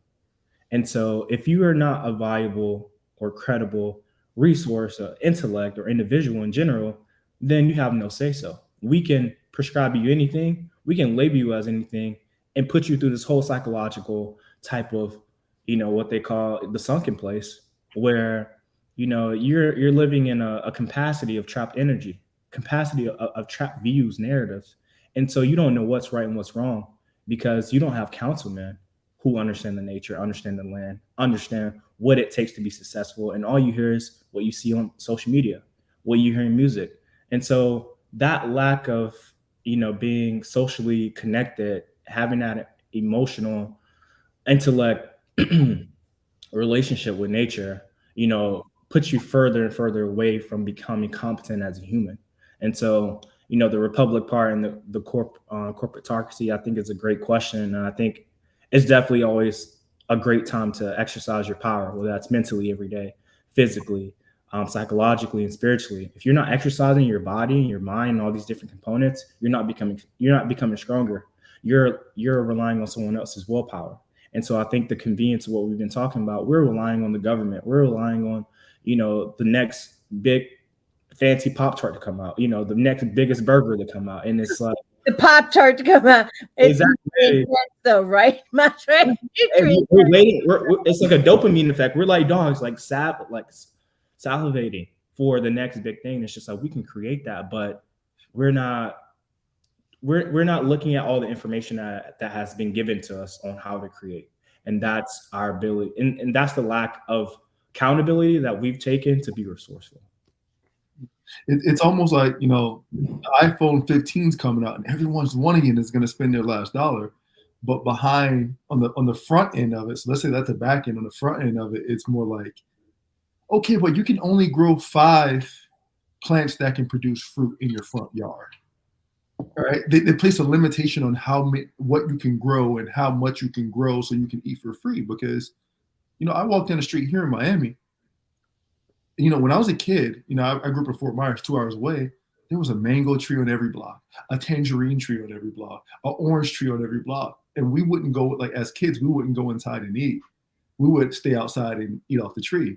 And so if you are not a viable or credible resource or intellect or individual in general, then you have no say so. We can prescribe you anything, we can label you as anything and put you through this whole psychological type of, what they call the sunken place where, you're living in a capacity of trapped energy, capacity of trapped views, narratives. And so you don't know what's right and what's wrong because you don't have councilmen who understand the nature, understand the land, understand what it takes to be successful. And all you hear is what you see on social media, what you hear in music. And so that lack of, being socially connected, having that emotional intellect relationship with nature, puts you further and further away from becoming competent as a human. And so, the republic part and the corporatocracy, I think is a great question. And I think it's definitely always a great time to exercise your power, whether that's mentally every day, physically, psychologically and spiritually. If you're not exercising your body, your mind, and all these different components, you're not becoming stronger. You're relying on someone else's willpower. And so I think the convenience of what we've been talking about, we're relying on the government. We're relying on, the next big fancy Pop-Tart to come out, the next biggest burger to come out. And it's like the Pop-Tart to come out. It's exactly though, right? Montre? We're waiting. It's like a dopamine effect. We're like dogs, like salivating for the next big thing. It's just like we can create that, but we're not looking at all the information that has been given to us on how to create. And that's our ability. And that's the lack of accountability that we've taken to be resourceful. It's almost like, the iPhone 15 is coming out and everyone's wanting it is going to spend their last dollar. But behind on the front end of it, so let's say that's the back end, on the front end of it, it's more like, okay, but you can only grow 5 plants that can produce fruit in your front yard. All right, they place a limitation on what you can grow and how much you can grow so you can eat for free. Because, I walked down the street here in Miami. When I was a kid, I grew up in Fort Myers, 2 hours away. There was a mango tree on every block, a tangerine tree on every block, an orange tree on every block. And we wouldn't go, like as kids, we wouldn't go inside and eat. We would stay outside and eat off the tree.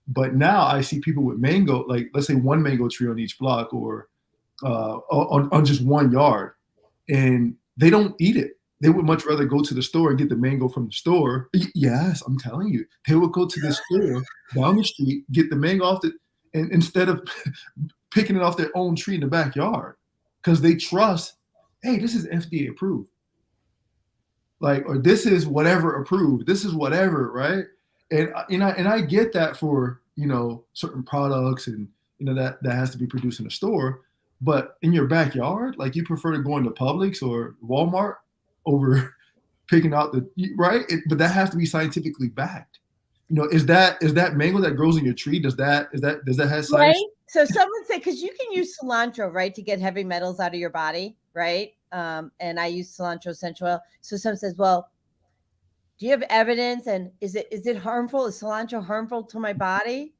But now I see people with mango, like let's say one mango tree on each block or on just one yard, and they don't eat it. They would much rather go to the store and get the mango from the store. Yes, I'm telling you, they would go to the store down the street, get the mango off and instead of picking it off their own tree in the backyard, because they trust, hey, this is FDA approved, or this is whatever approved, this is whatever, right? And I get that for certain products and that has to be produced in a store, but in your backyard, you prefer to go into Publix or Walmart over picking out right? But that has to be scientifically backed. Is that mango that grows in your tree? Does that have science? Right. So someone said, because you can use cilantro, right, to get heavy metals out of your body, right? And I use cilantro essential oil. So someone says, well, do you have evidence? And is it harmful? Is cilantro harmful to my body?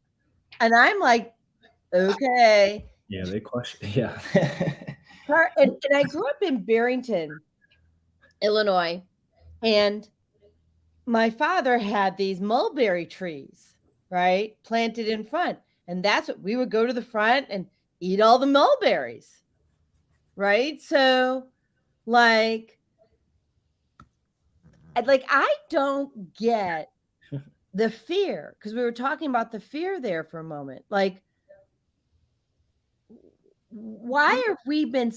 And I'm like, okay. Yeah, they question. Yeah. and I grew up in Barrington, Illinois, and my father had these mulberry trees, right, planted in front. And that's what we would go to the front and eat all the mulberries, right? So I don't get the fear, because we were talking about the fear there for a moment. Why have we been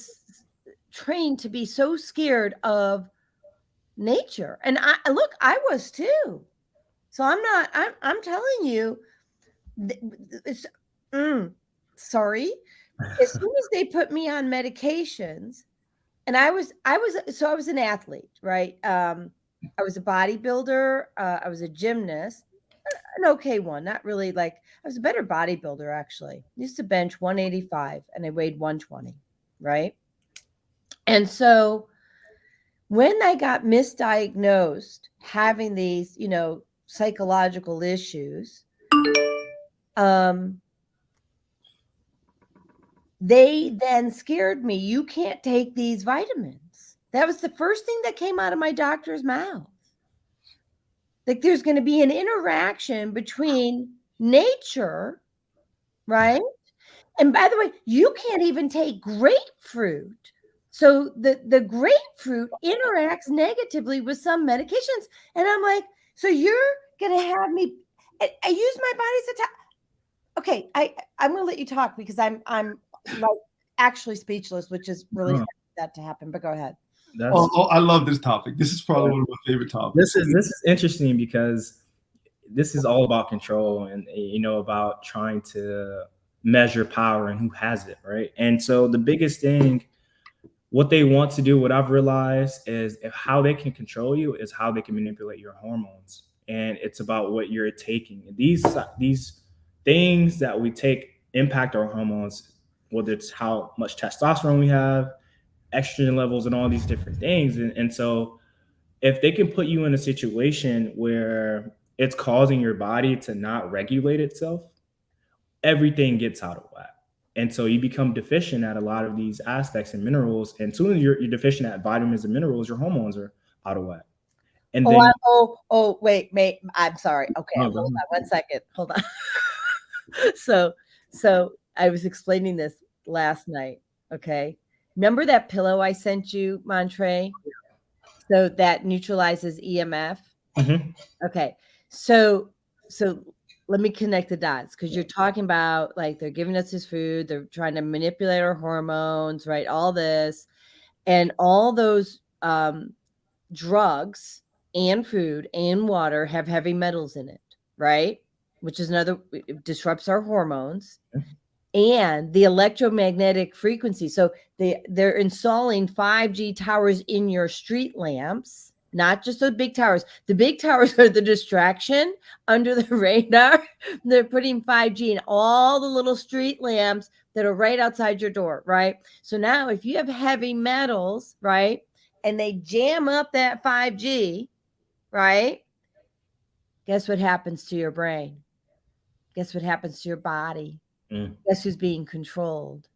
trained to be so scared of nature? And I was too. So I'm telling you, sorry. As soon as they put me on medications, and I was an athlete, right? I was a bodybuilder. I was a gymnast, an okay one, not really I was a better bodybuilder, actually. I used to bench 185 and I weighed 120, right? And so when I got misdiagnosed having these, psychological issues, they then scared me. You can't take these vitamins. That was the first thing that came out of my doctor's mouth. There's going to be an interaction between nature, right? And by the way, you can't even take grapefruit. So the grapefruit interacts negatively with some medications. And I'm like, so you're going to have me, I use my body as a okay, I'm going to let you talk because I'm actually speechless, which is really that to happen, but go ahead. I love this topic. This is probably one of my favorite topics. This is interesting because this is all about control and about trying to measure power and who has it, right? And so the biggest thing, what they want to do, what I've realized is how they can control you is how they can manipulate your hormones, and it's about what you're taking. These things that we take impact our hormones, whether it's how much testosterone we have, estrogen levels, and all these different things. And so if they can put you in a situation where it's causing your body to not regulate itself, everything gets out of whack. And so you become deficient at a lot of these aspects and minerals. And as soon as you're deficient at vitamins and minerals, your hormones are out of whack. And then Wait, I'm sorry. Okay, hold on 1 second. Hold on. So I was explaining this last night. Okay. Remember that pillow I sent you, Montre? So that neutralizes EMF. Okay. So let me connect the dots, because you're talking about like they're giving us this food, they're trying to manipulate our hormones, right? All this and all those drugs and food and water have heavy metals in it, right? Which is it disrupts our hormones and the electromagnetic frequency. So they're installing 5G towers in your street lamps, not just the big towers. The big towers are the distraction under the radar. They're putting 5G in all the little street lamps that are right outside your door, right? So now if you have heavy metals, right, and they jam up that 5G, right, guess what happens to your brain? Guess what happens to your body? Guess who's being controlled?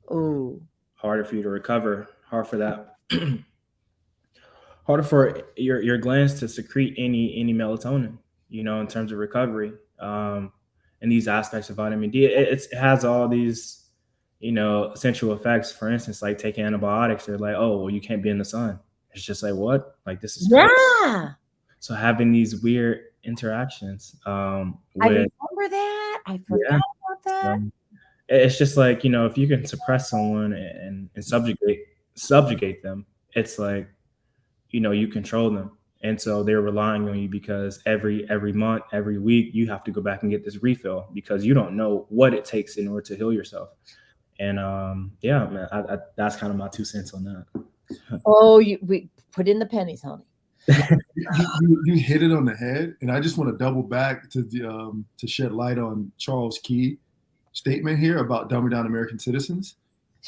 Oh, harder for you to recover. Hard for that. Harder for your glands to secrete any melatonin. In terms of recovery. And these aspects of vitamin D, it has all these, essential effects. For instance, like taking antibiotics, they're like, oh, well, you can't be in the sun. It's just like, what? Like, this is crazy. Yeah. So having these weird interactions. I remember that. I forgot about that. It's just like, if you can suppress someone and subjugate them, it's like, you control them. And so they're relying on you because every month, every week, you have to go back and get this refill because you don't know what it takes in order to heal yourself. And man, that's kind of my 2 cents on that. Oh, we put in the pennies, honey. You hit it on the head, and I just want to double back to shed light on Charles Key's statement here about dumbing down American citizens.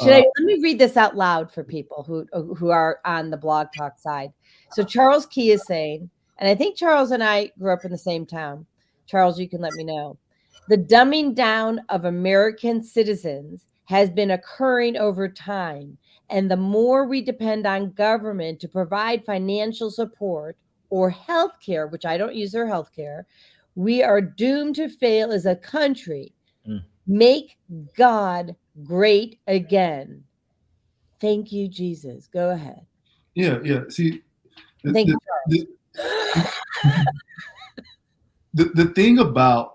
Let me read this out loud for people who are on the Blog Talk side. So Charles Key is saying, and I think Charles and I grew up in the same town. Charles, you can let me know. The dumbing down of American citizens has been occurring over time. And the more we depend on government to provide financial support or healthcare, which I don't use their healthcare, we are doomed to fail as a country. Make God great again. Thank you, Jesus. Go ahead. Yeah. See, Thank you, the thing about,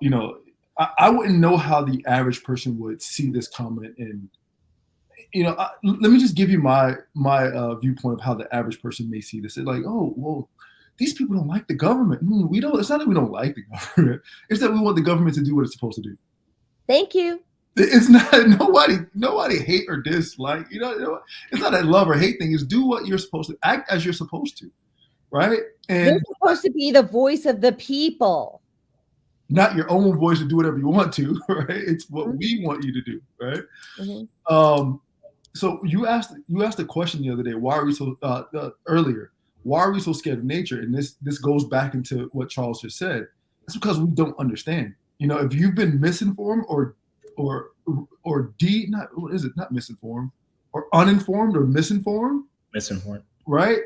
I wouldn't know how the average person would see this comment. And, let me just give you my viewpoint of how the average person may see this. It's like, oh, well, these people don't like the government. It's not that we don't like the government. It's that we want the government to do what it's supposed to do. Thank you. It's not nobody hate or dislike. It's not a love or hate thing. It's do what you're supposed to, act as you're supposed to, right? And you're supposed to be the voice of the people, not your own voice to do whatever you want to, right? It's what we want you to do, right? So you asked a question the other day. Why are we so earlier? Why are we so scared of nature? And this goes back into what Charles just said. It's because we don't understand. If you've been misinformed or not misinformed or uninformed or misinformed, right?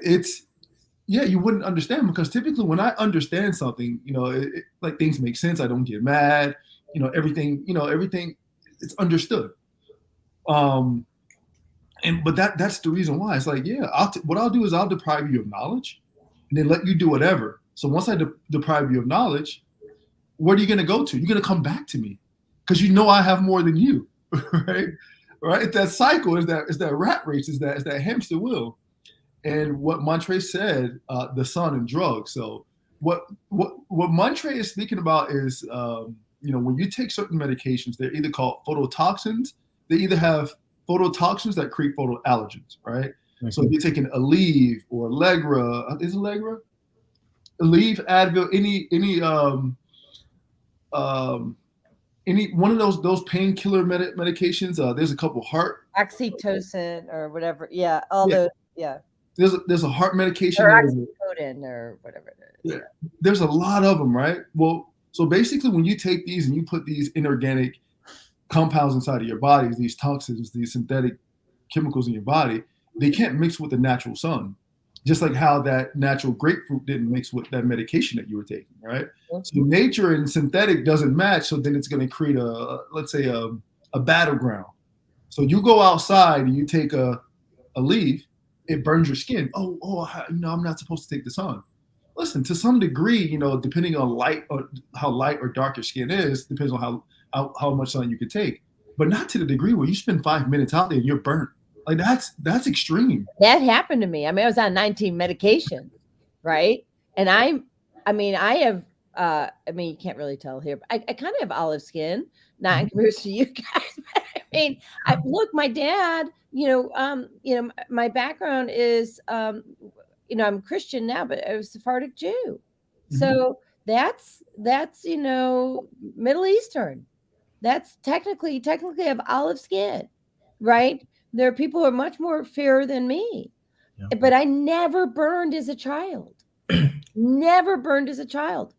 You wouldn't understand, because typically when I understand something, like things make sense. I don't get mad. Everything it's understood. But that's the reason why. It's like, what I'll do is I'll deprive you of knowledge and then let you do whatever. So once I deprive you of knowledge, where are you going to go to? You're going to come back to me because I have more than you, right? It's that cycle, is that rat race, is that hamster wheel. And what Montre said, the sun and drugs. So what Montre is speaking about is, when you take certain medications, they're either called phototoxins. They either have phototoxins that create photoallergens, right? Mm-hmm. So if you're taking Aleve or Allegra, is it Allegra? Aleve, Advil, any one of those painkiller medications. There's a couple heart oxytocin or whatever. Yeah, those. Yeah. There's a heart medication. Or oxycodone or whatever it is. Yeah. There's a lot of them, right? Well, So basically, when you take these and you put these inorganic compounds inside of your bodies, these toxins, these synthetic chemicals in your body, they can't mix with the natural sun. Just like how that natural grapefruit didn't mix with that medication that you were taking, right? So nature and synthetic doesn't match. So then it's going to create let's say a battleground. So you go outside and you take a leaf, it burns your skin. I'm not supposed to take this on. Listen, to some degree, depending on light or how light or dark your skin is, depends on how much sun you can take, but not to the degree where you spend 5 minutes out there and you're burnt. Like that's extreme. That happened to me. I mean, I was on 19 medication, right? And I have, you can't really tell here, but I kind of have olive skin, not in comparison to you guys. But look, my dad, my background is, I'm Christian now, but I was Sephardic Jew. So that's Middle Eastern. That's technically have olive skin, right? There are people who are much more fairer than me, but I never burned as a child. Never burned as a child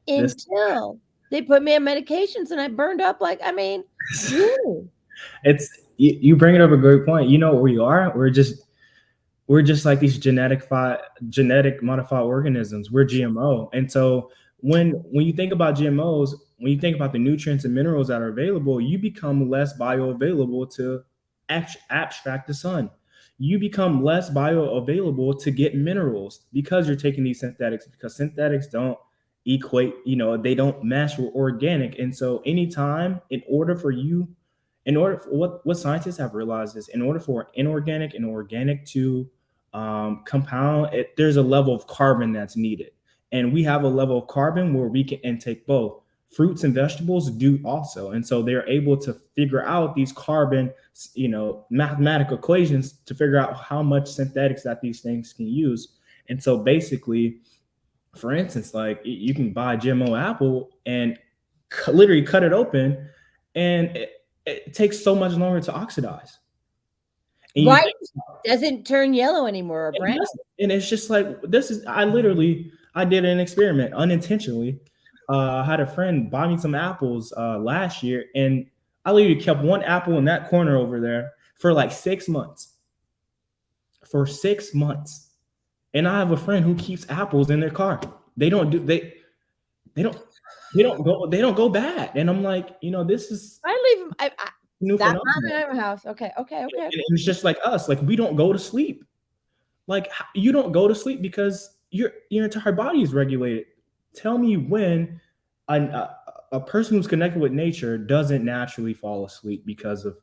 until they put me on medications and I burned up really. It's you bring it up a great point. You know what we are? We're just like these genetic modified organisms. We're GMO. And so when you think about GMOs, when you think about the nutrients and minerals that are available, you become less bioavailable to abstract the sun. You become less bioavailable to get minerals because you're taking these synthetics, because synthetics don't equate, they don't mesh with organic. And so anytime, what scientists have realized is in order for inorganic and organic to compound, there's a level of carbon that's needed. And we have a level of carbon where we can intake both. Fruits and vegetables do also. And so they're able to figure out these carbon, mathematical equations to figure out how much synthetics that these things can use. And so basically, for instance, like you can buy a GMO apple and literally cut it open and it takes so much longer to oxidize. And right. Doesn't turn yellow anymore or brown. And it's just like, I did an experiment unintentionally. I had a friend buy me some apples last year, and I literally kept one apple in that corner over there for like 6 months. For 6 months. And I have a friend who keeps apples in their car. They don't go bad. And I'm like, this is I leave them. new That's phenomenon. not in my house. Okay. And it's just like us. Like we don't go to sleep. Like you don't go to sleep because your entire body is regulated. Tell me when a person who's connected with nature doesn't naturally fall asleep because of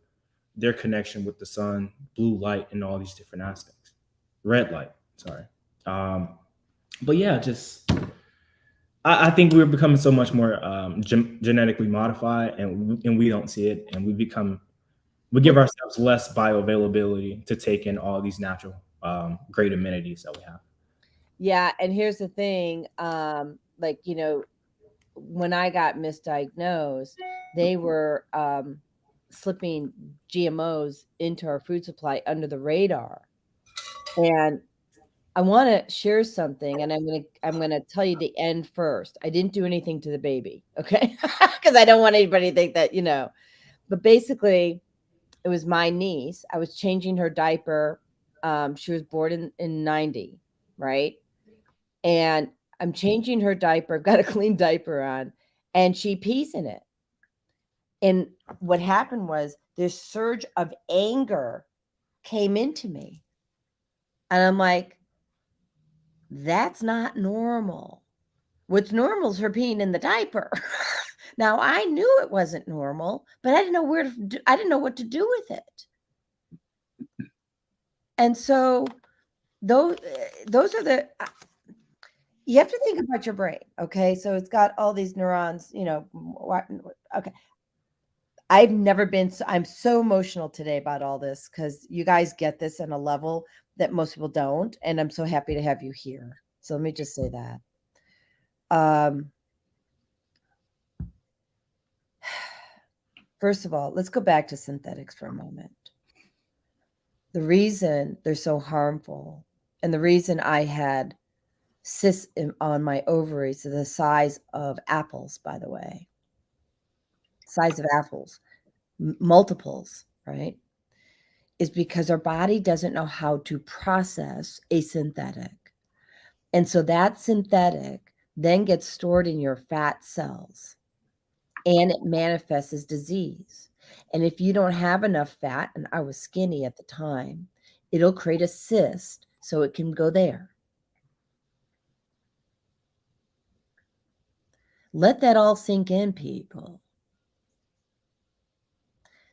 their connection with the sun, blue light, and all these different aspects. Red light, sorry. But yeah, I think we're becoming so much more genetically modified, and we don't see it, and we give ourselves less bioavailability to take in all these natural great amenities that we have. Yeah, and here's the thing, when I got misdiagnosed, they were slipping GMOs into our food supply under the radar. And I want to share something, and I'm gonna tell you the end first. I didn't do anything to the baby, okay? Because I don't want anybody to think that, But basically, it was my niece. I was changing her diaper. She was born in 90, right? And I'm changing her diaper. I've got a clean diaper on, and she pees in it. And what happened was this surge of anger came into me. And I'm like, that's not normal. What's normal is her peeing in the diaper. Now, I knew it wasn't normal, but I didn't know what to do with it. And so those are you have to think about your brain. Okay. So it's got all these neurons, okay. I'm so emotional today about all this because you guys get this on a level that most people don't. And I'm so happy to have you here. So let me just say that. First of all, let's go back to synthetics for a moment. The reason they're so harmful and the reason I had cysts on my ovaries, the size of apples, by the way, size of apples, multiples, right? Is because our body doesn't know how to process a synthetic. And so that synthetic then gets stored in your fat cells and it manifests as disease. And if you don't have enough fat, and I was skinny at the time, it'll create a cyst so it can go there. Let that all sink in, people.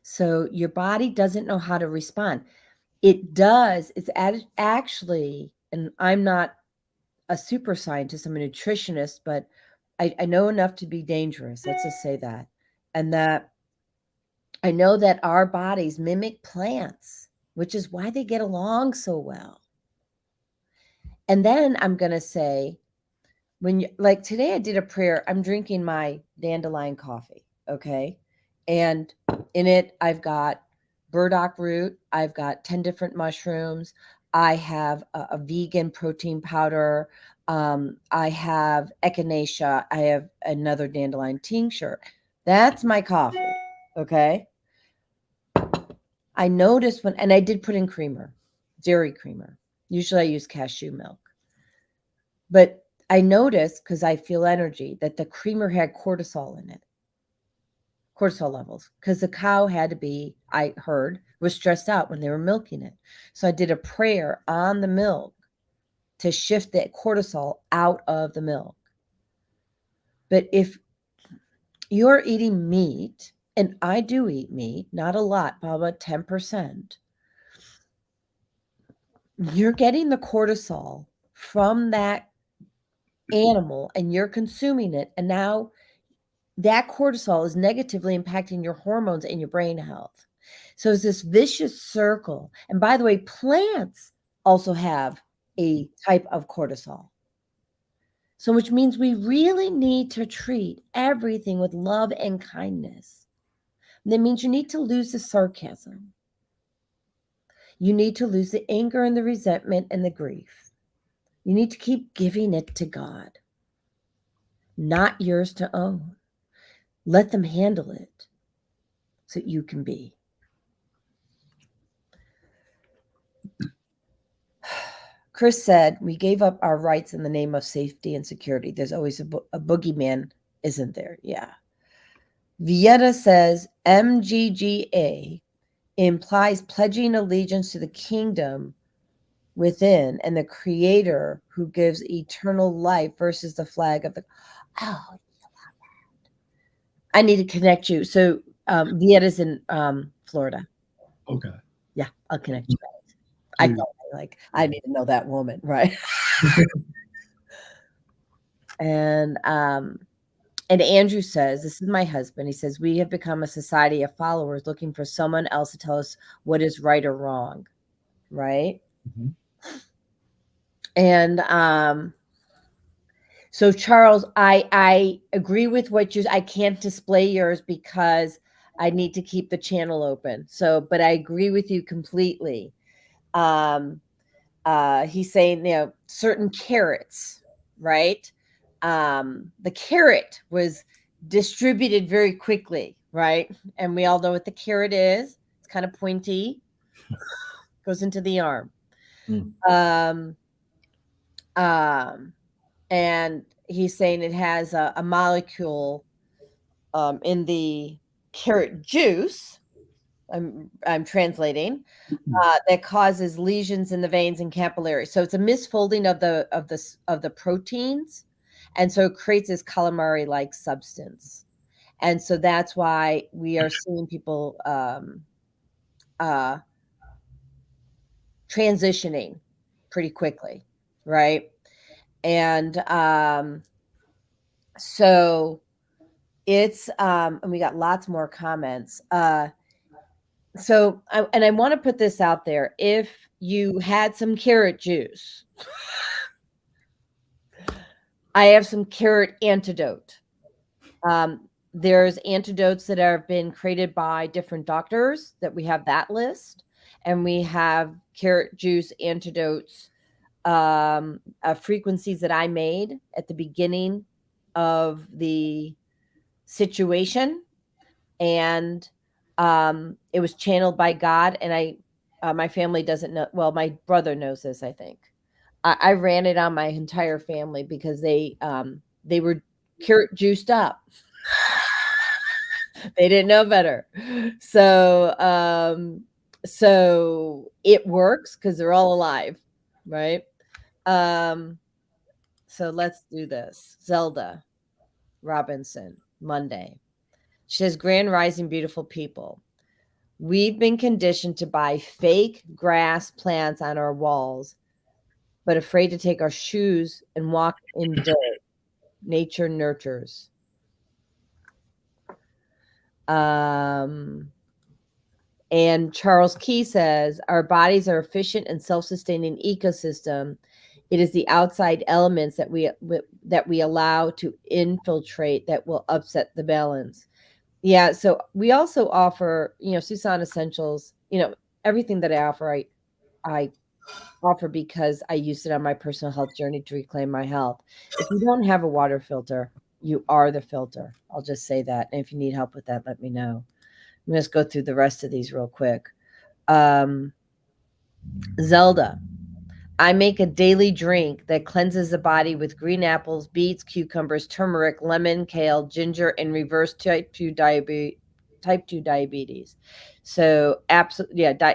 So your body doesn't know how to respond. It does. It's actually, and I'm not a super scientist, I'm a nutritionist, but I know enough to be dangerous. Let's just say that. And that I know that our bodies mimic plants, which is why they get along so well. And then I'm going to say, when you, like today I did a prayer, I'm drinking my dandelion coffee, okay? And in it, I've got burdock root, I've got 10 different mushrooms, I have a vegan protein powder, I have echinacea, I have another dandelion tincture. That's my coffee, okay? I noticed when, and I did put in creamer, dairy creamer. Usually I use cashew milk. But I noticed, because I feel energy, that the creamer had cortisol in it. Cortisol levels, because the cow had to be, I heard, was stressed out when they were milking it. So I did a prayer on the milk to shift that cortisol out of the milk. But if you're eating meat, and I do eat meat, not a lot, probably about 10%, you're getting the cortisol from that animal and you're consuming it. And now that cortisol is negatively impacting your hormones and your brain health. So it's this vicious circle. And by the way, plants also have a type of cortisol. So which means we really need to treat everything with love and kindness. And that means you need to lose the sarcasm. You need to lose the anger and the resentment and the grief. You need to keep giving it to God, not yours to own. Let them handle it so you can be. Chris said, we gave up our rights in the name of safety and security. There's always a boogeyman, isn't there? Yeah. Vieta says, MGGA implies pledging allegiance to the kingdom within and the creator who gives eternal life versus the flag of the... Oh, I need to connect you. So Vieta's in Florida. Okay. Yeah, I'll connect you guys. I felt like I need to know that woman, right? And Andrew says, this is my husband. He says, we have become a society of followers looking for someone else to tell us what is right or wrong, right? Mhm. And so Charles, I agree with what I can't display yours because I need to keep the channel open. So, but I agree with you completely. He's saying, certain carrots, right? The carrot was distributed very quickly, right? And we all know what the carrot is. It's kind of pointy, goes into the arm. And he's saying it has a molecule in the carrot juice. I'm translating that causes lesions in the veins and capillaries. So it's a misfolding of the proteins, and so it creates this calamari-like substance. And so that's why we are seeing people transitioning pretty quickly, right? And so it's and we got lots more comments. So I want to put this out there. If you had some carrot juice, I have some carrot antidote. There's antidotes that have been created by different doctors that we have that list, and we have carrot juice antidotes frequencies that I made at the beginning of the situation, and it was channeled by God. And my family doesn't know. Well, my brother knows this, I think. I ran it on my entire family because they were juiced up. They didn't know better. So it works because they're all alive, right? So let's do this. Zelda Robinson, Monday. She says, Grand Rising, beautiful people. We've been conditioned to buy fake grass plants on our walls, but afraid to take our shoes and walk in dirt. Nature nurtures. And Charles Key says, our bodies are efficient and self-sustaining ecosystem. It is the outside elements that we allow to infiltrate that will upset the balance. Yeah, so we also offer, Susan Essentials, everything that I offer, I offer because I used it on my personal health journey to reclaim my health. If you don't have a water filter, you are the filter. I'll just say that. And if you need help with that, let me know. I'm going to go through the rest of these real quick. Zelda, I make a daily drink that cleanses the body with green apples, beets, cucumbers, turmeric, lemon, kale, ginger, and reverse type 2 diabetes. So absolutely, yeah.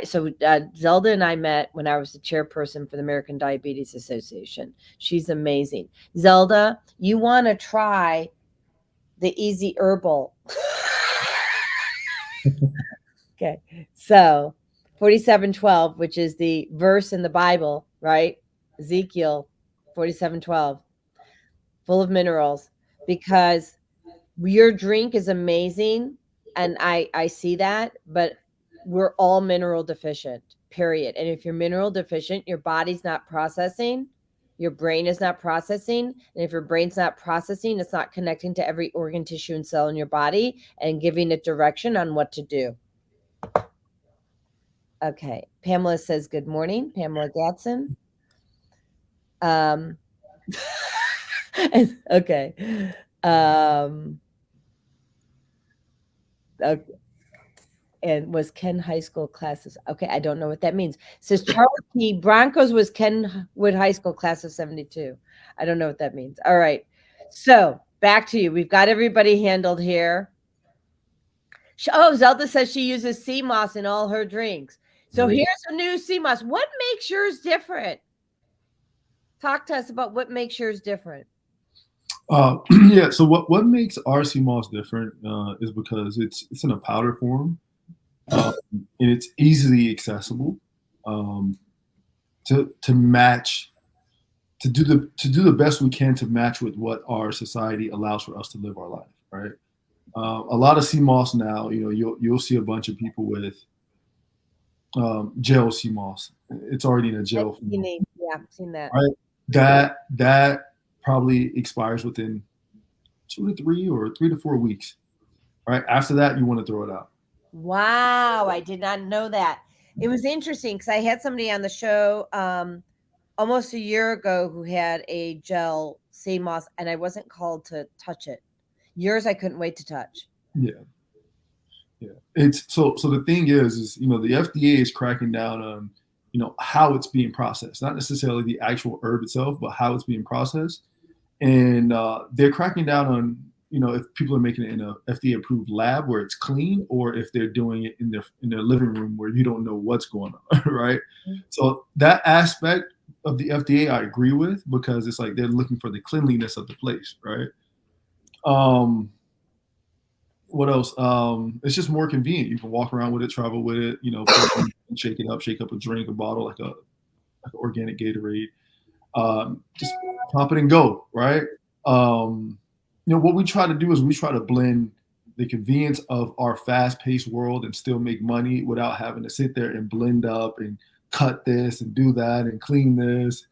Zelda and I met when I was the chairperson for the American Diabetes Association. She's amazing. Zelda, you want to try the Easy Herbal? Okay, so 47:12, which is the verse in the Bible, right? Ezekiel 47:12, full of minerals, because your drink is amazing, and I see that, but we're all mineral deficient, period. And if you're mineral deficient, your body's not processing, your brain is not processing, and if your brain's not processing, it's not connecting to every organ, tissue, and cell in your body and giving it direction on what to do. Okay. Pamela says, good morning. Pamela Gatson. Okay. Okay. And was Ken high school classes? Okay. I don't know what that means. Says Charles P. Broncos was Kenwood High School class of 72. I don't know what that means. All right. So back to you. We've got everybody handled here. Oh, Zelda says she uses sea moss in all her drinks. So here's a new sea moss. What makes yours different? Talk to us about what makes yours different. Yeah. So what makes our sea moss different is because it's in a powder form, and it's easily accessible to match, to do the best we can to match with what our society allows for us to live our life. Right. A lot of sea moss now, you'll see a bunch of people with gel sea moss. It's already in a gel form. Yeah, I've seen that. Right? That probably expires within 2 to 3 or 3 to 4 weeks. Right? After that, you want to throw it out. Wow, I did not know that. It was interesting because I had somebody on the show almost a year ago who had a gel sea moss, and I wasn't called to touch it. Yours, I couldn't wait to touch. Yeah. It's so the thing is the FDA is cracking down on how it's being processed, not necessarily the actual herb itself, but how it's being processed, and they're cracking down on if people are making it in a FDA approved lab where it's clean, or if they're doing it in their living room where you don't know what's going on, right? Mm-hmm. So that aspect of the FDA I agree with, because it's like they're looking for the cleanliness of the place, right? What else? It's just more convenient. You can walk around with it, travel with it, shake up a drink, a bottle, like an organic Gatorade. Just pop it and go, right? What we try to do is we try to blend the convenience of our fast-paced world and still make money without having to sit there and blend up and cut this and do that and clean this,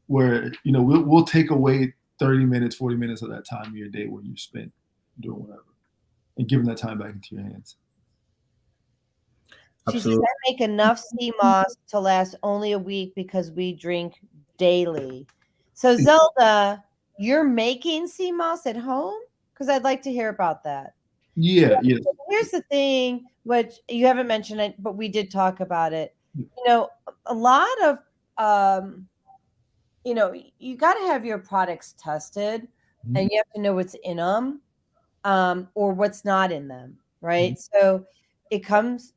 where we'll take away 30 minutes, 40 minutes of that time of your day where you spent doing whatever, and giving that time back into your hands. She says, I make enough sea moss to last only a week because we drink daily. So Zelda, you're making sea moss at home? Because I'd like to hear about that. Yeah. Here's the thing, which you haven't mentioned it, but we did talk about it. A lot of you got to have your products tested, and you have to know what's in them, or what's not in them, right? So it comes,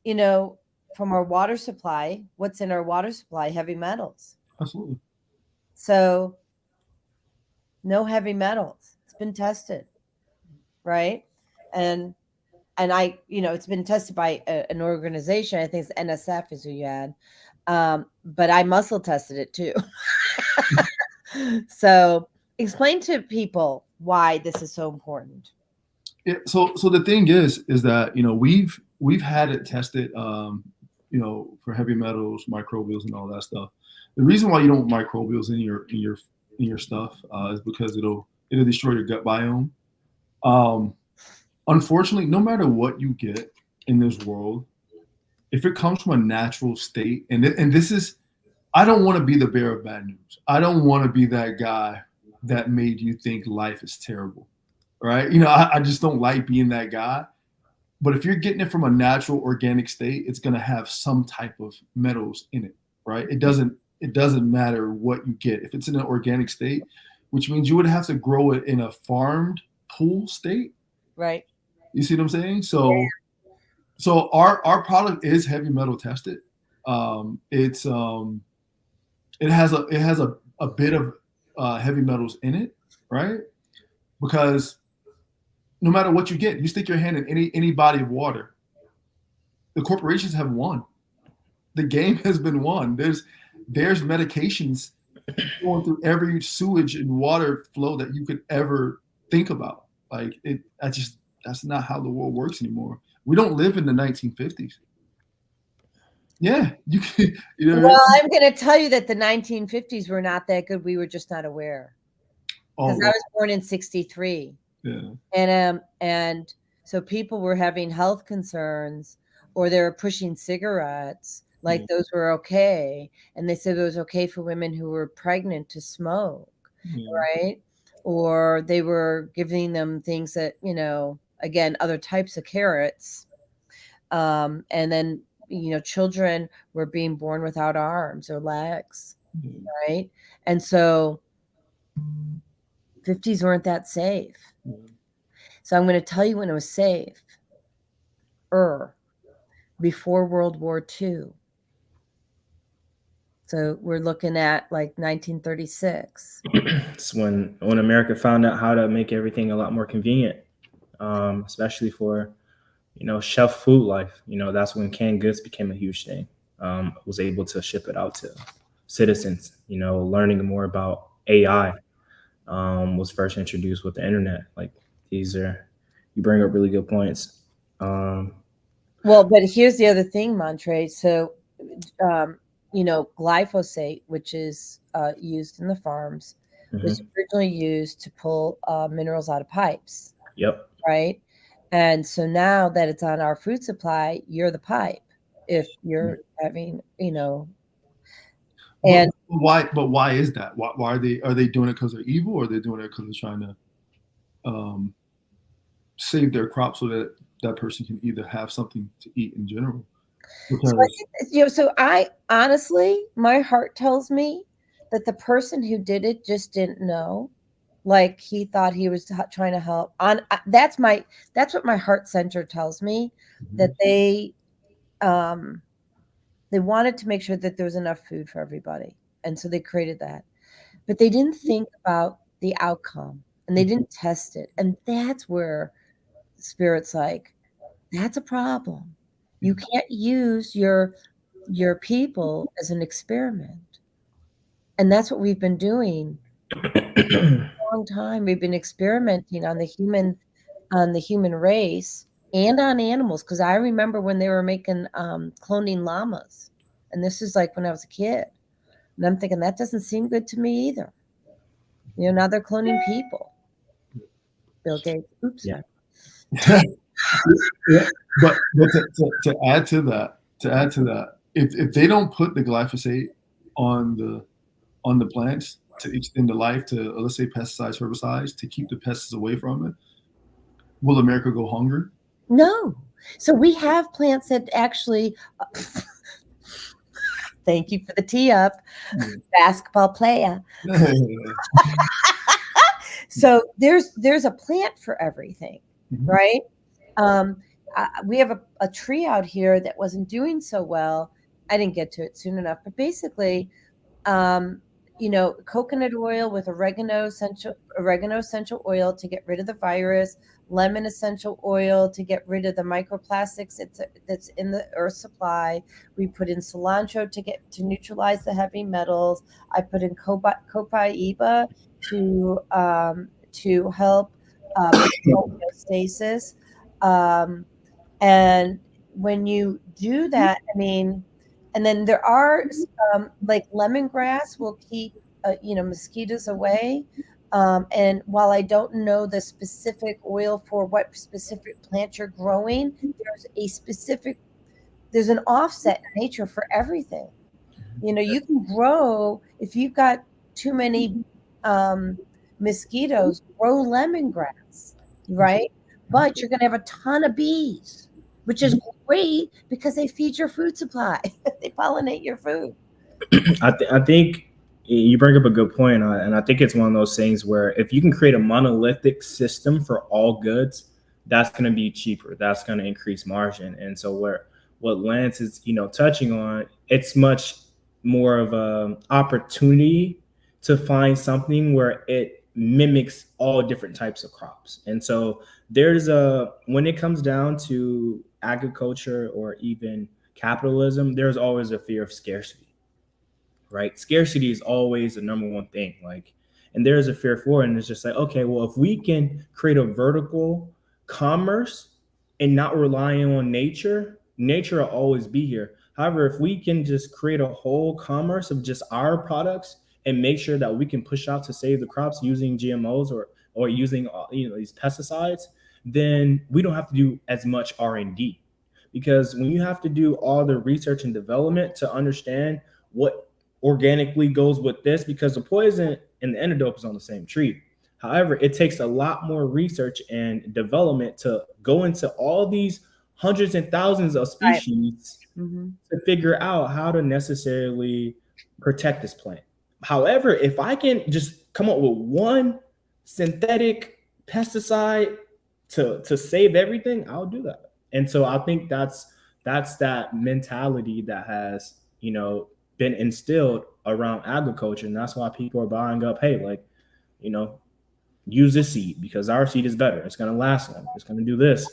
from our water supply. What's in our water supply? Heavy metals. Absolutely. So no heavy metals. It's been tested, right? And it's been tested by an organization. I think it's NSF is who you had. But I muscle tested it too. So explain to people why this is so important. Yeah. So the thing is that, we've had it tested, for heavy metals, microbials, and all that stuff. The reason why you don't want microbials in your stuff is because it'll destroy your gut biome. Unfortunately, no matter what you get in this world, if it comes from a natural state, and this is, I don't want to be the bearer of bad news. I don't want to be that guy that made you think life is terrible, right? I just don't like being that guy. But if you're getting it from a natural organic state, it's going to have some type of metals in it, right? It doesn't matter what you get. If it's in an organic state, which means you would have to grow it in a farmed pool state. Right. You see what I'm saying? So our product is heavy metal tested. It has a bit of heavy metals in it, right? Because no matter what you get, you stick your hand in any body of water, the corporations have won. The game has been won. There's medications going through every sewage and water flow that you could ever think about. Like that's not how the world works anymore. We don't live in the 1950s. Yeah, Well, I'm going to tell you that the 1950s were not that good. We were just not aware. Because I was born in 1963. Yeah. And so people were having health concerns, or they were pushing cigarettes like those were okay, and they said it was okay for women who were pregnant to smoke, right? Or they were giving them things that, again, other types of carrots, and then children were being born without arms or legs, right? And so 50s weren't that safe. So I'm going to tell you when it was safe. Before World War II. So we're looking at like 1936. It's when America found out how to make everything a lot more convenient, especially for, shelf food life. That's when canned goods became a huge thing. Was able to ship it out to citizens. Learning more about AI was first introduced with the internet. Like, you bring up really good points. Well, but here's the other thing, Montre. So, glyphosate, which is used in the farms, was originally used to pull minerals out of pipes. Yep. Right. And so now that it's on our food supply, you're the pipe. If you're having, and but why is that? Why are they doing it because they're evil, or are they doing it because they're trying to save their crop so that person can either have something to eat in general? So I honestly, my heart tells me that the person who did it just didn't know. Like, he thought he was trying to help. That's what my heart center tells me, that they wanted to make sure that there was enough food for everybody, and so they created that. But they didn't think about the outcome, and they didn't test it, and that's where Spirit's like, that's a problem. You can't use your people as an experiment. And that's what we've been doing for a long time. We've been experimenting on the human race and on animals. Because I remember when they were making cloning llamas. And this is like when I was a kid. And I'm thinking, that doesn't seem good to me either. Now they're cloning people. Bill Gates. Oops. Yeah. Yeah, but to add to that, if they don't put the glyphosate on on the plants to extend the life to, let's say, pesticides, herbicides, to keep the pests away from it, will America go hungry? No. So we have plants that actually, thank you for the tee up, basketball player. So there's a plant for everything, right? We have a tree out here that wasn't doing so well. I didn't get to it soon enough, but basically, coconut oil with oregano essential oil to get rid of the virus, lemon essential oil to get rid of the microplastics that's in the earth supply. We put in cilantro to neutralize the heavy metals. I put in copaiba to help homeostasis. And when you do that, I mean, and then there are like lemongrass will keep mosquitoes away. And while I don't know the specific oil for what specific plant you're growing, there's an offset in nature for everything. You can grow, if you've got too many mosquitoes, grow lemongrass, right? But you're going to have a ton of bees, which is great because they feed your food supply. They pollinate your food. I think you bring up a good point, and I think it's one of those things where if you can create a monolithic system for all goods, that's going to be cheaper. That's going to increase margin. And so what Lance is touching on, it's much more of an opportunity to find something where it mimics all different types of crops. And so when it comes down to agriculture or even capitalism, there's always a fear of scarcity. Right? Scarcity is always the number one thing. And there's a fear for it. And it's just like, okay, well, if we can create a vertical commerce and not relying on nature will always be here. However, if we can just create a whole commerce of just our products and make sure that we can push out to save the crops using GMOs or using these pesticides, then we don't have to do as much R&D. Because when you have to do all the research and development to understand what organically goes with this, because the poison and the antidote is on the same tree. However, it takes a lot more research and development to go into all these hundreds and thousands of species to figure out how to necessarily protect this plant. However, if I can just come up with one synthetic pesticide to save everything, I'll do that. And so I think that's that mentality that has, been instilled around agriculture. And that's why people are buying up, hey, use this seed because our seed is better. It's going to last longer. It's going to do this.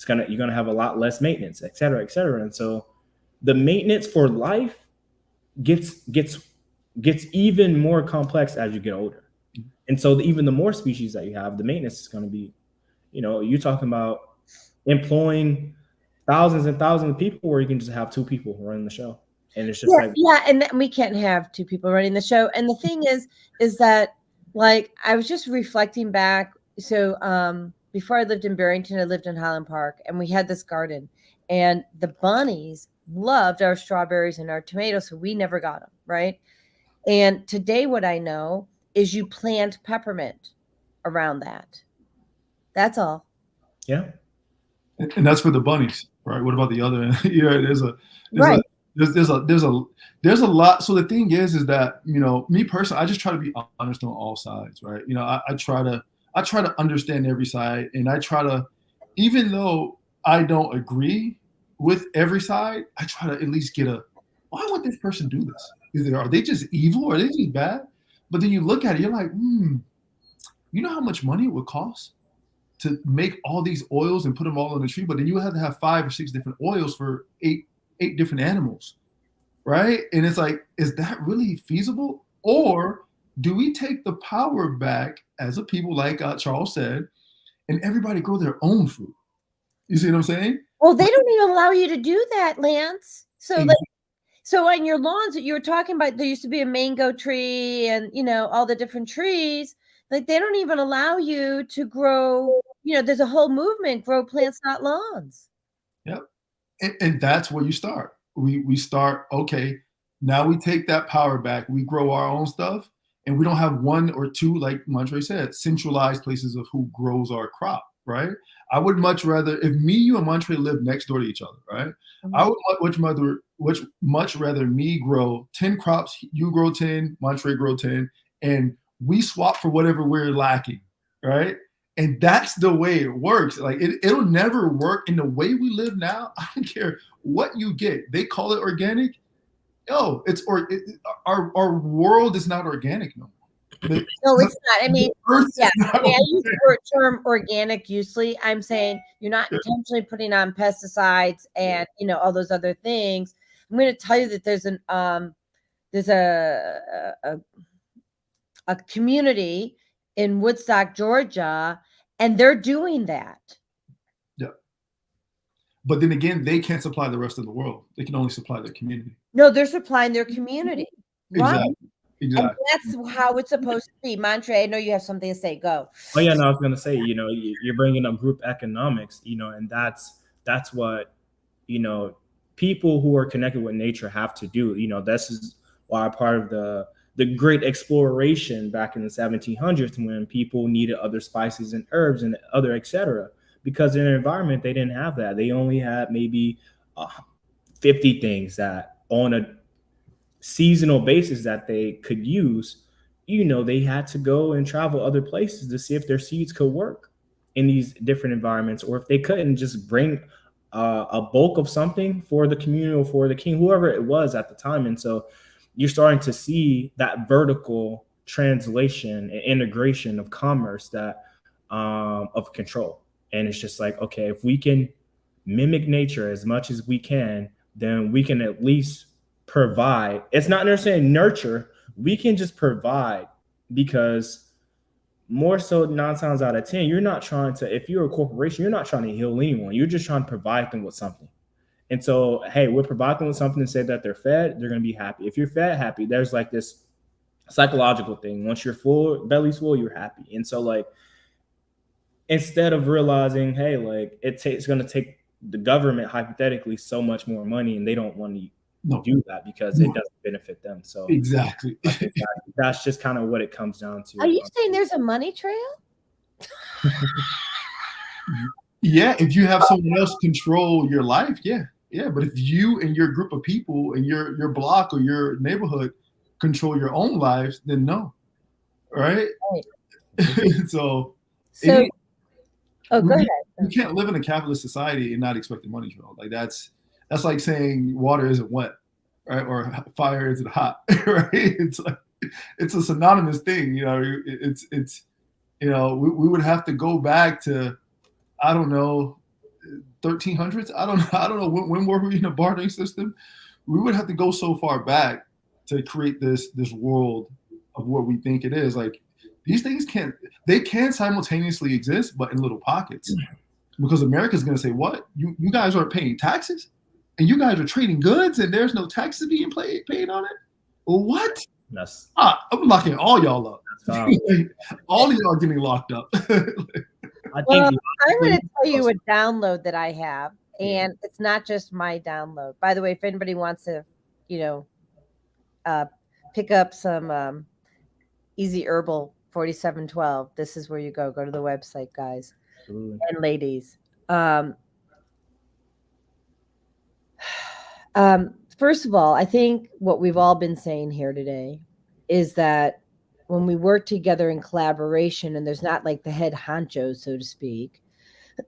You're going to have a lot less maintenance, et cetera, et cetera. And so the maintenance for life gets even more complex as you get older. And so even the more species that you have, the maintenance is going to be, you're talking about employing thousands and thousands of people where you can just have two people running the show. And it's just and we can't have two people running the show. And the thing is that I was just reflecting back. So before I lived in Barrington, I lived in Highland Park, and we had this garden, and the bunnies loved our strawberries and our tomatoes, so we never got them, right? And today what I know is you plant peppermint around that. That's all. Yeah. And that's for the bunnies, right? What about the other end? There's a lot. So the thing is that, me personally, I just try to be honest on all sides, right? I try to understand every side, and I try to, even though I don't agree with every side, I try to at least get why would this person do this? Are they just evil? Are they just bad? But then you look at it, you're like, you know how much money it would cost to make all these oils and put them all on the tree? But then you have to have 5 or 6 different oils for eight different animals, right? And it's like, is that really feasible? Or do we take the power back as a people, like Charles said, and everybody grow their own food? You see what I'm saying? Well, they don't even allow you to do that, Lance. So so on your lawns that you were talking about, there used to be a mango tree and, all the different trees. They don't even allow you to grow, there's a whole movement, grow plants, not lawns. Yep. And that's where you start. We start, okay, Now we take that power back. We grow our own stuff, and we don't have one or two, like Montre said, centralized places of who grows our crop, right? I would much rather, if me, you, and Montre live next door to each other, right? Mhm. I would much rather me grow 10 crops, you grow 10, Montre grow 10, and we swap for whatever we're lacking, right? And that's the way it works. Like it'll never work in the way we live now. I don't care what you get. They call it organic. Oh, our world is not organic no more. No, it's not. I mean, yeah. I mean, I use organic. the term organic usually. I'm saying you're not intentionally putting on pesticides and all those other things. I'm going to tell you that there's a community in Woodstock, Georgia, and they're doing that. Yeah. But then again, they can't supply the rest of the world. They can only supply their community. No, they're supplying their community. Right. Exactly. And that's how it's supposed to be. Montre, I know you have something to say. Go. Oh yeah, no, I was gonna say, you're bringing up group economics, and that's what people who are connected with nature have to do. This is why part of the great exploration back in the 1700s, when people needed other spices and herbs and other etc. Because in their environment they didn't have that. They only had maybe 50 things that on a seasonal basis that they could use. They had to go and travel other places to see if their seeds could work in these different environments, or if they couldn't, just bring a bulk of something for the community or for the king, whoever it was at the time. And so you're starting to see that vertical translation and integration of commerce, that of control. And it's just like, okay, if we can mimic nature as much as we can, then we can at least provide. It's not necessarily nurture. We can just provide, because more so 9 times out of 10, you're not trying to, if you're a corporation, you're not trying to heal anyone. You're just trying to provide them with something. And so, hey, we're providing them with something to say that they're fed, they're going to be happy. If you're fed, happy, there's like this psychological thing. Once you're full, belly's full, you're happy. And so like, instead of realizing, hey, like it's going to take the government hypothetically so much more money, and they don't want to do that because it doesn't benefit them. So exactly, I think that's just kind of what it comes down to. Are you saying there's a money trail? Yeah, if you have someone else control your life, yeah. But if you and your group of people and your block or your neighborhood control your own lives, then no, right? So go ahead. You can't live in a capitalist society and not expect a money trail. Like that's like saying water isn't wet, right? Or fire isn't hot, right? It's like it's a synonymous thing. It's we would have to go back to, I don't know, 1300s. I don't know when were we in a bartering system. We would have to go so far back to create this world of what we think it is. Like these things can simultaneously exist, but in little pockets. Because America's going to say, what? You guys aren't paying taxes? And you guys are trading goods and there's no taxes being paid on it? Well, what? Yes. I'm locking all y'all up. All of y'all getting locked up. I'm going to tell you a download that I have. And it's not just my download. By the way, if anybody wants to, pick up some Easy Herbal 4712, this is where you go. Go to the website, guys. Absolutely. And ladies. First of all, I think what we've all been saying here today is that when we work together in collaboration, and there's not like the head honcho, so to speak,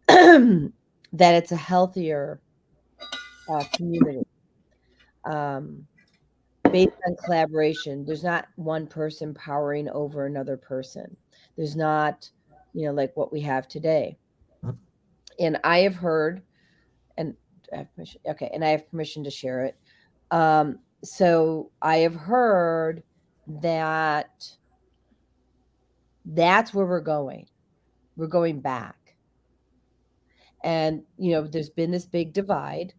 that it's a healthier community based on collaboration. There's not one person powering over another person. There's not, like what we have today. And I have heard, and I have permission, okay, and I have permission to share it. So I have heard that that's where we're going. We're going back. And, there's been this big divide.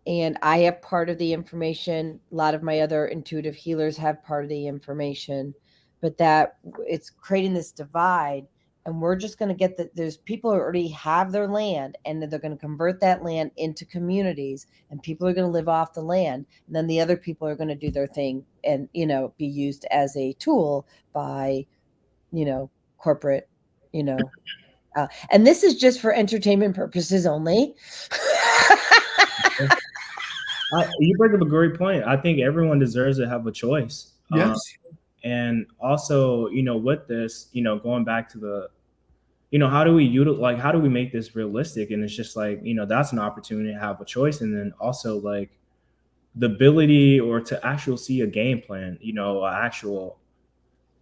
And I have part of the information. A lot of my other intuitive healers have part of the information. But that it's creating this divide. and we're just going to get there's people who already have their land, and they're going to convert that land into communities, and people are going to live off the land, and then the other people are going to do their thing and, be used as a tool by, corporate, and this is just for entertainment purposes only. You bring up a great point. I think everyone deserves to have a choice. Yes. And also, with this, going back to the, how do we make this realistic? And it's just like, that's an opportunity to have a choice. And then also like the ability or to actually see a game plan, an actual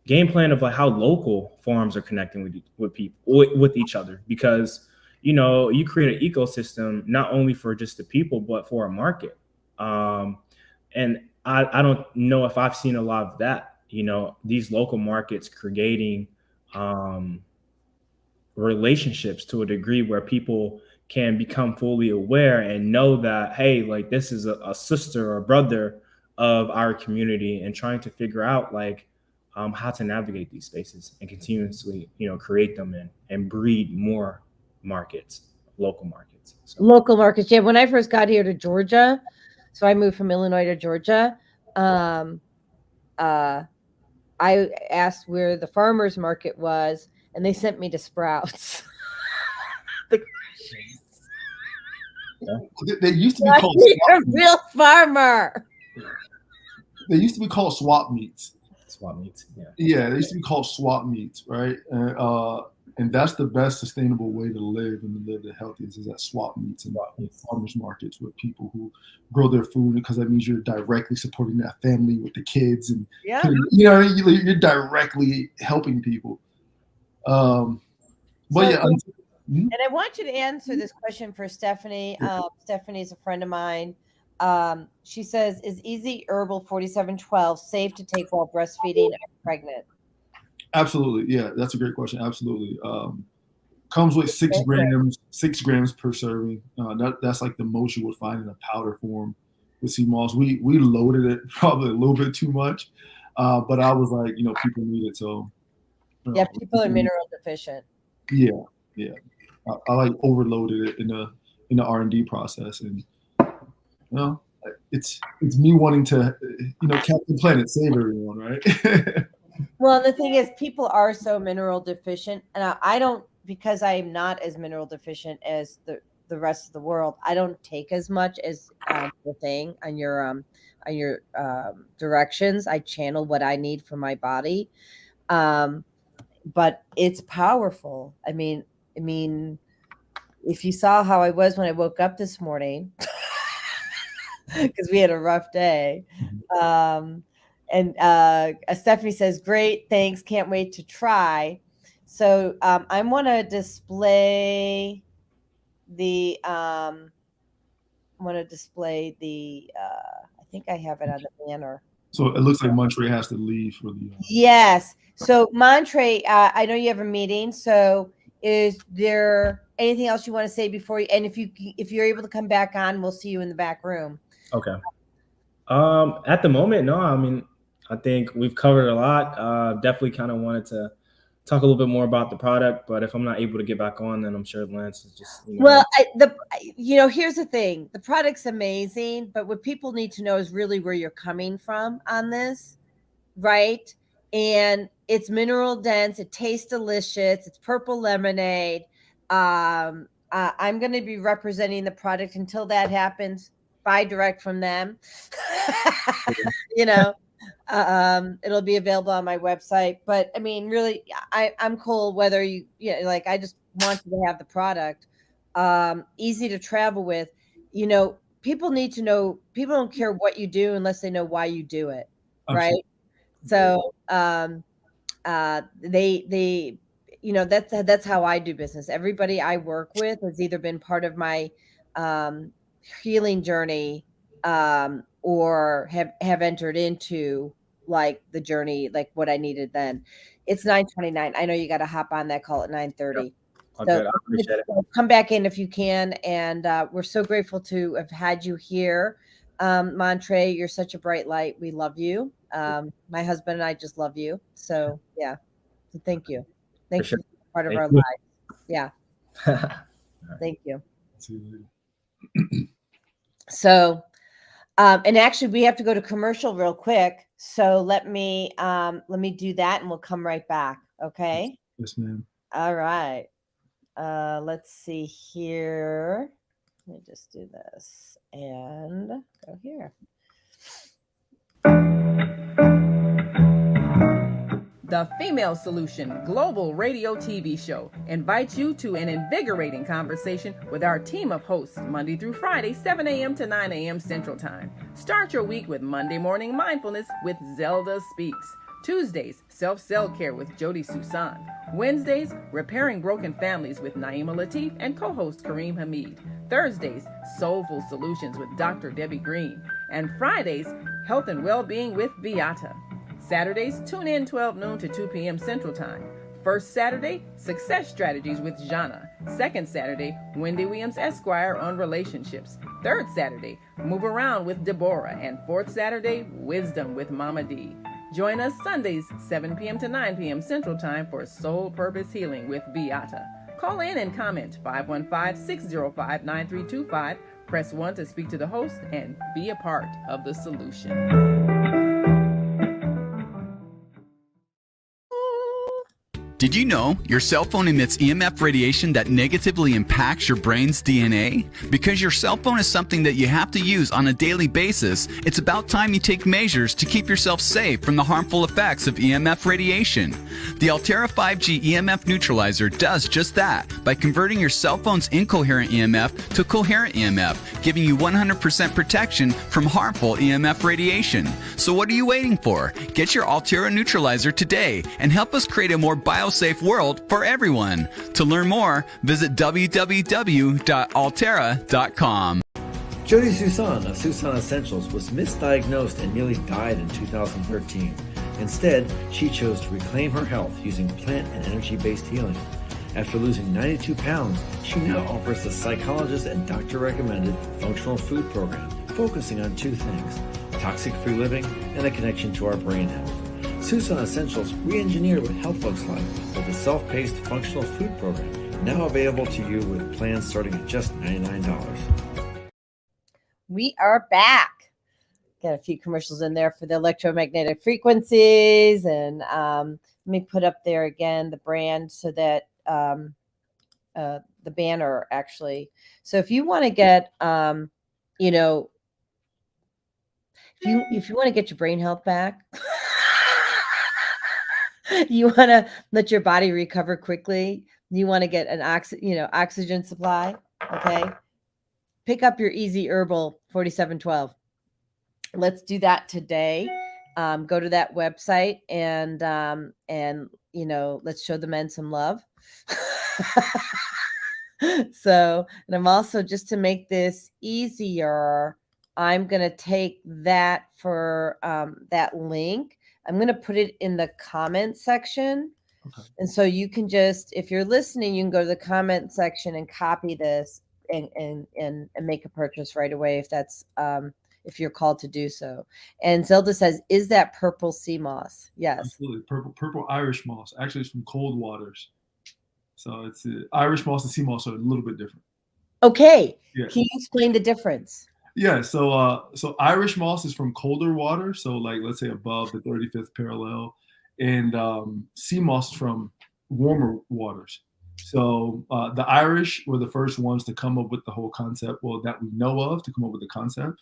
game plan of like how local farms are connecting with people, with each other, because, you create an ecosystem, not only for just the people, but for a market. And I don't know if I've seen a lot of that, these local markets creating relationships to a degree where people can become fully aware and know that, hey, like this is a sister or brother of our community, and trying to figure out like how to navigate these spaces and continuously, create them and breed more markets, local markets. So. Local markets. Yeah. When I first got here to Georgia, so I moved from Illinois to Georgia. I asked where the farmers market was, and they sent me to Sprouts. They used to be called a real farmer. They used to be called swap meets. Swap meets, yeah. Yeah, they used to be called swap meets, right? And that's the best sustainable way to live and to live the healthiest is at swap meets and farmers markets with people who grow their food, because that means you're directly supporting that family with the kids, and you're directly helping people. And I want you to answer this question for Stephanie. Stephanie's a friend of mine. She says, is Easy Herbal 4712 safe to take while breastfeeding and pregnant? Absolutely. Yeah, that's a great question. Absolutely. Comes with 6 grams per serving. That's like the most you would find in a powder form with sea moss. We loaded it probably a little bit too much, but I was like, people need it. So yeah, people are mineral deficient. Yeah. I like overloaded it in the R&D process, and it's me wanting to Kaptainplantit save everyone, right? Well, the thing is, people are so mineral deficient, and I don't, because I am not as mineral deficient as the rest of the world. I don't take as much as the thing on your directions. I channel what I need for my body, but it's powerful. I mean, if you saw how I was when I woke up this morning, because we had a rough day. And Stephanie says, great, thanks. Can't wait to try. So I want to display the, I think I have it on the banner. So it looks like Montre has to leave for the. Yes. So Montre, I know you have a meeting. So is there anything else you want to say before you, and if you're able to come back on, we'll see you in the back room. Okay. At the moment, no. I mean, I think we've covered a lot. Definitely kind of wanted to talk a little bit more about the product, but if I'm not able to get back on, then I'm sure Lance is just. Well, here's the thing: the product's amazing, but what people need to know is really where you're coming from on this, right? And it's mineral dense. It tastes delicious. It's purple lemonade. I'm going to be representing the product until that happens. Buy direct from them. It'll be available on my website. But I mean, really, I'm cool whether I just want you to have the product. Easy to travel with. People need to know. People don't care what you do unless they know why you do it, right? So they that's how I do business. Everybody I work with has either been part of my healing journey or have entered into like the journey, like what I needed then. It's 9:29. I know you got to hop on that call at 9:30. Okay, I appreciate it. Come back in if you can, and we're so grateful to have had you here. Montre, you're such a bright light. We love you. My husband and I just love you. So yeah. So thank you. Thank you. part of Thank our you. lives. Yeah. Thank you. See you later. So, and actually we have to go to commercial real quick. So let me do that and we'll come right back. Okay. Yes, ma'am. All right. Let's see here. Let me just do this and go here. The Female Solution Global Radio TV Show invites you to an invigorating conversation with our team of hosts Monday through Friday, 7 a.m. to 9 a.m. Central Time. Start your week with Monday Morning Mindfulness with Zelda Speaks. Tuesdays, Self-Cell Care with Jody Susan. Wednesdays, Repairing Broken Families with Naima Latif and co-host Kareem Hamid. Thursdays, Soulful Solutions with Dr. Debbie Green. And Fridays, Health and Wellbeing with Beata. Saturdays, tune in 12 noon to 2 p.m. Central Time. First Saturday, Success Strategies with Jana. Second Saturday, Wendy Williams Esquire on relationships. Third Saturday, Move Around with Deborah. And fourth Saturday, Wisdom with Mama D. Join us Sundays, 7 p.m. to 9 p.m. Central Time for Soul Purpose Healing with Beata. Call in and comment 515-605-9325. Press 1 to speak to the host and be a part of the solution. Did you know your cell phone emits EMF radiation that negatively impacts your brain's DNA? Because your cell phone is something that you have to use on a daily basis, it's about time you take measures to keep yourself safe from the harmful effects of EMF radiation. The Altera 5G EMF neutralizer does just that by converting your cell phone's incoherent EMF to coherent EMF, giving you 100% protection from harmful EMF radiation. So what are you waiting for? Get your Altera neutralizer today and help us create a more biosafe world for everyone. To learn more, visit www.altera.com. Jody Susan of Susan Essentials was misdiagnosed and nearly died in 2013. Instead, she chose to reclaim her health using plant and energy-based healing. After losing 92 pounds, she now offers the psychologist and doctor-recommended functional food program, focusing on two things: toxic-free living and a connection to our brain health. Susan Essentials re-engineered what health looks like with a self-paced functional food program, now available to you with plans starting at just $99. We are back. Got a few commercials in there for the electromagnetic frequencies. And let me put up there again the brand so that the banner actually. So if you want to get, if you want to get your brain health back, you want to let your body recover quickly. You want to get an oxygen supply. Okay. Pick up your Easy Herbal 4712. Let's do that today. Go to that website and let's show the men some love. So, and I'm also, just to make this easier, I'm going to take that for that link. I'm going to put it in the comment section. Okay. And so you can just, if you're listening, you can go to the comment section and copy this and make a purchase right away if that's if you're called to do so. And Zelda says, is that purple sea moss? Yes. Absolutely. Purple Irish moss. Actually, it's from cold waters. So it's Irish moss and sea moss are a little bit different. Okay. Yeah. Can you explain the difference? Yeah, so Irish moss is from colder water, so like let's say above the 35th parallel, and sea moss from warmer waters. So the Irish were the first ones to come up with the whole concept, well, that we know of, to come up with the concept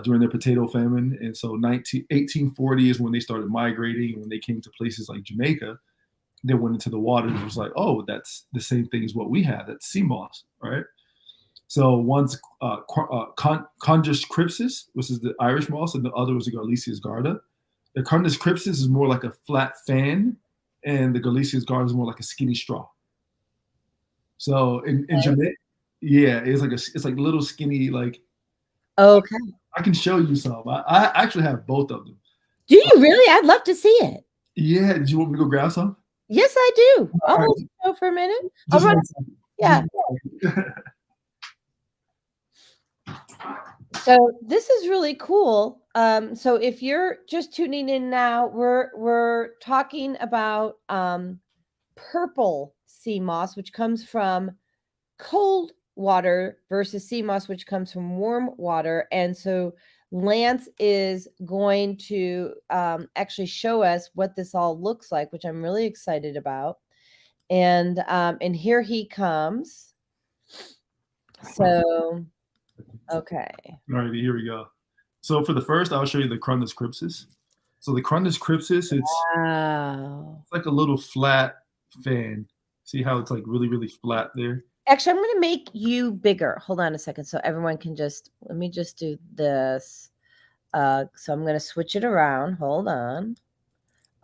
during the potato famine. And so 1840 is when they started migrating, and when they came to places like Jamaica, they went into the waters. It was like, oh, that's the same thing as what we have. That's sea moss, right? So one's Condus crypsis, which is the Irish moss, and the other was the Garliceus garda. The Condus crypsis is more like a flat fan, and the Garliceus garda is more like a skinny straw. So in Jamaica, yeah, it's like little skinny, like. Okay. I can show you some. I actually have both of them. Do you really? I'd love to see it. Yeah. Did you want me to go grab some? Yes, I do. I'll hold you for a minute. Yeah. So this is really cool. So if you're just tuning in now, we're talking about purple sea moss, which comes from cold water, versus sea moss, which comes from warm water. And so Lance is going to actually show us what this all looks like, which I'm really excited about. And here he comes. So, okay. All right, here we go. So for the first, I'll show you the Crundus crypsis. So the Crundus crypsis, it's like a little flat fan. See how it's like really, really flat there? Actually, I'm going to make you bigger. Hold on a second, so everyone can let me just do this. So I'm going to switch it around. Hold on.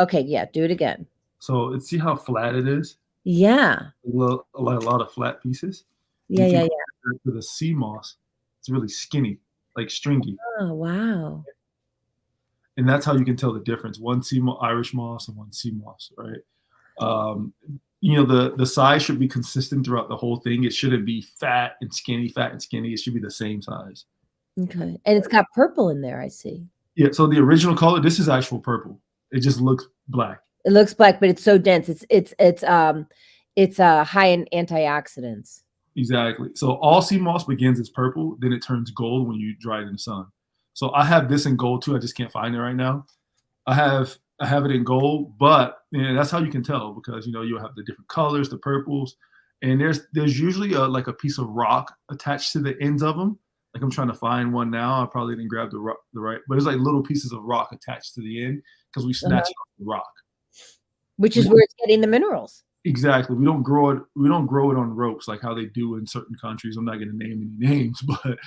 Okay, yeah, do it again. So see how flat it is? Yeah. A lot of flat pieces. Yeah. To the sea moss, it's really skinny, like stringy. Oh, wow. And that's how you can tell the difference. One Irish moss and one sea moss, right? The size should be consistent throughout the whole thing. It shouldn't be fat and skinny. It should be the same size. Okay. And it's got purple in there, I see. Yeah, so the original color, this is actual purple. It just looks black. It looks black, but it's so dense. It's high in antioxidants. Exactly. So all sea moss begins as purple, then it turns gold when you dry it in the sun. So I have this in gold too. I just can't find it right now. I have it in gold, but that's how you can tell, because you'll have the different colors, the purples, and there's usually like a piece of rock attached to the ends of them. Like I'm trying to find one now. I probably didn't grab the right, but there's like little pieces of rock attached to the end because we snatch off the rock, which is where it's getting the minerals. Exactly. We don't grow it on ropes like how they do in certain countries. I'm not going to name any names, but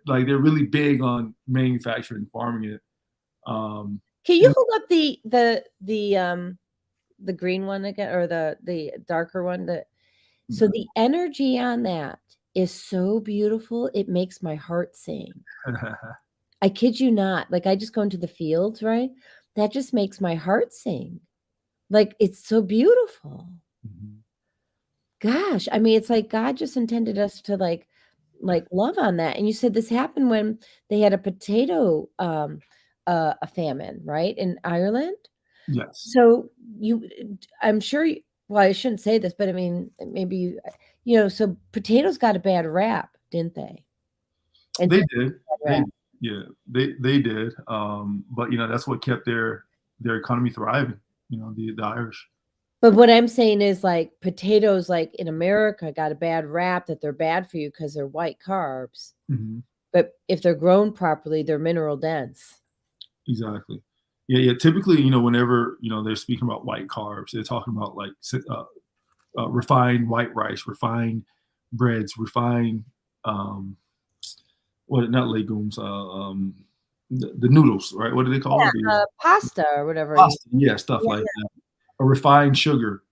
like they're really big on manufacturing, farming it. Can you hold up the green one again, or the darker one? So the energy on that is so beautiful. It makes my heart sing. I kid you not. Like I just go into the fields, right? That just makes my heart sing. Like it's so beautiful. Mm-hmm. Gosh, I mean, it's like God just intended us to like love on that. And you said this happened when they had a potato a famine, right, in Ireland. Yes. So I'm sure. Well, I shouldn't say this, but I mean, maybe so potatoes got a bad rap, didn't they? And they did. They did. But that's what kept their economy thriving. The Irish. But what I'm saying is, like, potatoes, like in America, got a bad rap that they're bad for you because they're white carbs. Mm-hmm. But if they're grown properly, they're mineral dense. Exactly. Yeah. Typically, whenever they're speaking about white carbs, they're talking about like refined white rice, refined breads, refined not legumes, the noodles, right? What do they call it? Pasta or whatever. Pasta, stuff like that. A refined sugar,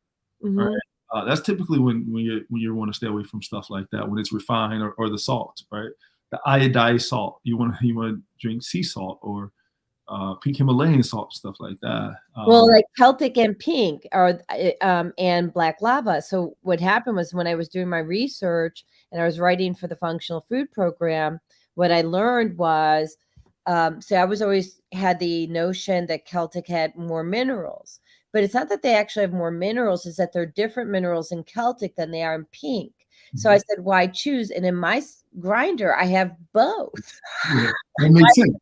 mm-hmm. right? That's typically when you want to stay away from stuff like that, when it's refined, or the salt, right? The iodized salt. You want to drink sea salt or pink Himalayan salt and stuff like that. Well, like Celtic and pink, or and black lava. So what happened was, when I was doing my research and I was writing for the functional food program, what I learned was, so I was always had the notion that Celtic had more minerals, but it's not that they actually have more minerals. It's that they're different minerals in Celtic than they are in pink. Mm-hmm. So I said, why choose? And in my grinder, I have both. Yeah, that makes sense.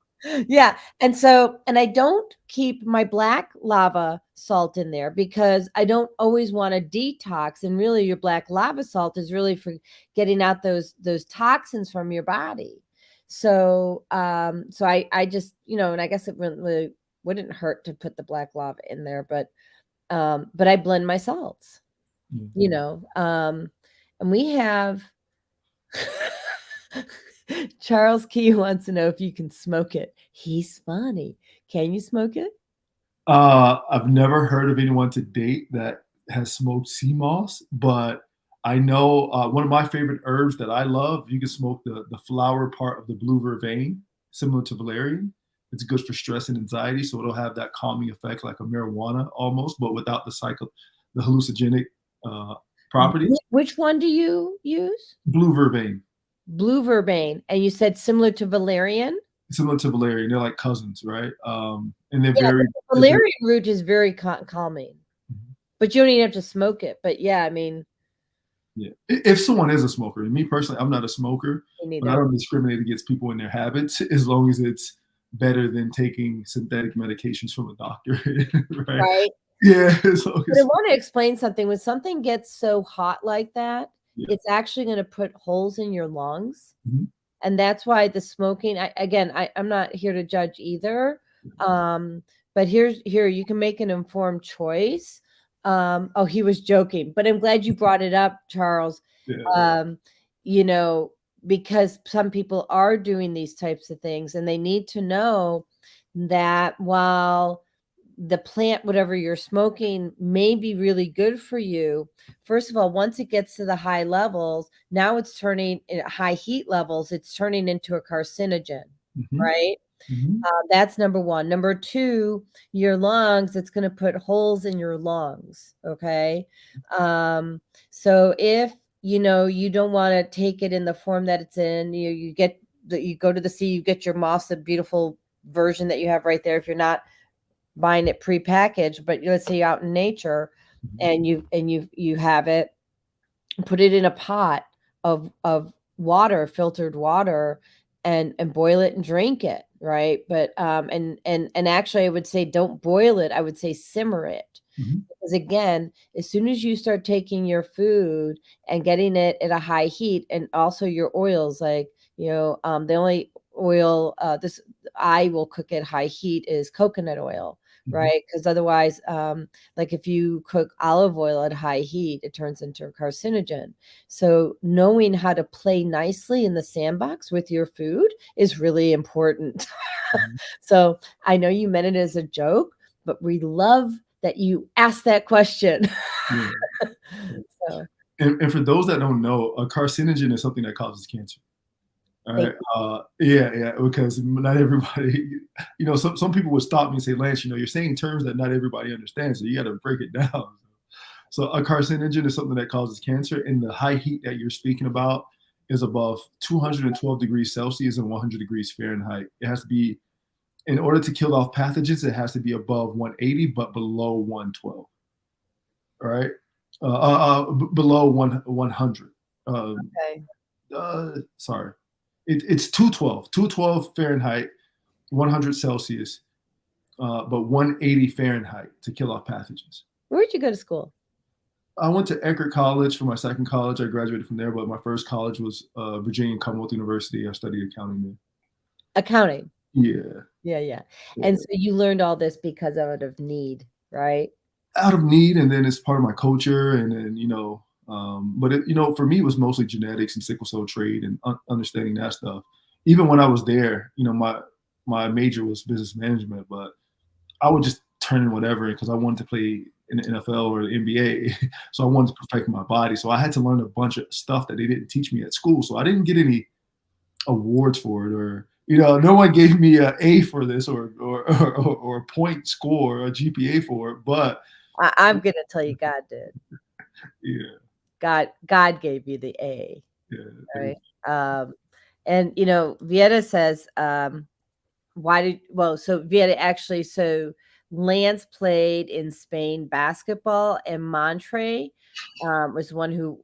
Yeah. And I don't keep my black lava salt in there because I don't always want to detox. And really, your black lava salt is really for getting out those toxins from your body. So I just, and I guess it really wouldn't hurt to put the black lava in there, but I blend my salts, and we have Charles Key wants to know if you can smoke it. He's funny. Can you smoke it? I've never heard of anyone to date that has smoked sea moss, but I know one of my favorite herbs that I love, you can smoke the flower part of the blue vervain, similar to valerian. It's good for stress and anxiety, so it'll have that calming effect like a marijuana almost, but without the hallucinogenic properties. Which one do you use? Blue vervain. Blue vervain. And you said similar to valerian? Similar to valerian. They're like cousins, right? And they're very... The valerian root is very calming. But you don't even have to smoke it. But yeah, I mean, Yeah. If someone is a smoker, and me personally, I'm not a smoker, me but I neither. don't discriminate against people in their habits as long as it's better than taking synthetic medications from a doctor, right? Right. Yeah. As long But I as, want to explain something. When something gets so hot like that, yeah. it's actually going to put holes in your lungs. Mhm. And that's why the smoking, I'm not here to judge either. But here you can make an informed choice. Oh, he was joking, but I'm glad you brought it up, Charles. Yeah. You know, because some people are doing these types of things, and they need to know that while the plant, whatever you're smoking, may be really good for you. First of all, once it gets to the high levels, now it's turning at high heat levels, it's turning into a carcinogen, Mhm. right? Mhm. That's number one. Number two, your lungs, it's going to put holes in your lungs. Okay. So if you know you don't want to take it in the form that it's in, you get that you go to the sea, you get your moss, the beautiful version that you have right there. If you're not buying it prepackaged, but let's say you're out in nature and you have it, put it in a pot of water, filtered water, and boil it and drink it, right? But and actually I would say don't boil it, I would say simmer it. Mhm. Because again, as soon as you start taking your food and getting it at a high heat, and also your oils, like the only oil this I will cook at high heat is coconut oil, Mhm. right? Because otherwise, like if you cook olive oil at high heat, it turns into a carcinogen. So knowing how to play nicely in the sandbox with your food is really important. Mhm. So I know you meant it as a joke, but we love that you asked that question. Yeah. So And for those that don't know, a carcinogen is something that causes cancer. All thank right. Yeah, because not everybody, some people would stop me and say, Lance, you're saying terms that not everybody understands, so you got to break it down. So a carcinogen is something that causes cancer, and the high heat that you're speaking about is above 212 degrees Celsius and 100 degrees Fahrenheit. It has to be, in order to kill off pathogens, it has to be above 180, but below 112. All right. Below 100. okay. Sorry. It's 212 Fahrenheit, 100 Celsius, but 180 Fahrenheit to kill off pathogens. Where'd you go to school? I went to Eckerd College for my second college. I graduated from there, but my first college was Virginia Commonwealth University. I studied accounting there. Accounting. Yeah. Yeah. And so you learned all this because out of need, right? Out of need, and then it's part of my culture, and then but for me, it was mostly genetics and sickle cell trait and understanding that stuff. Even when I was there, my major was business management, but I would just turn in whatever because I wanted to play in the NFL or the NBA. So I wanted to perfect my body. So I had to learn a bunch of stuff that they didn't teach me at school. So I didn't get any awards for it, or no one gave me an A for this or a point score or a GPA for it. But I'm gonna tell you, God did. yeah, God gave you the A, yeah. right? And Vieta says, so Vieta actually, so Lance played in Spain basketball, and Montre was one who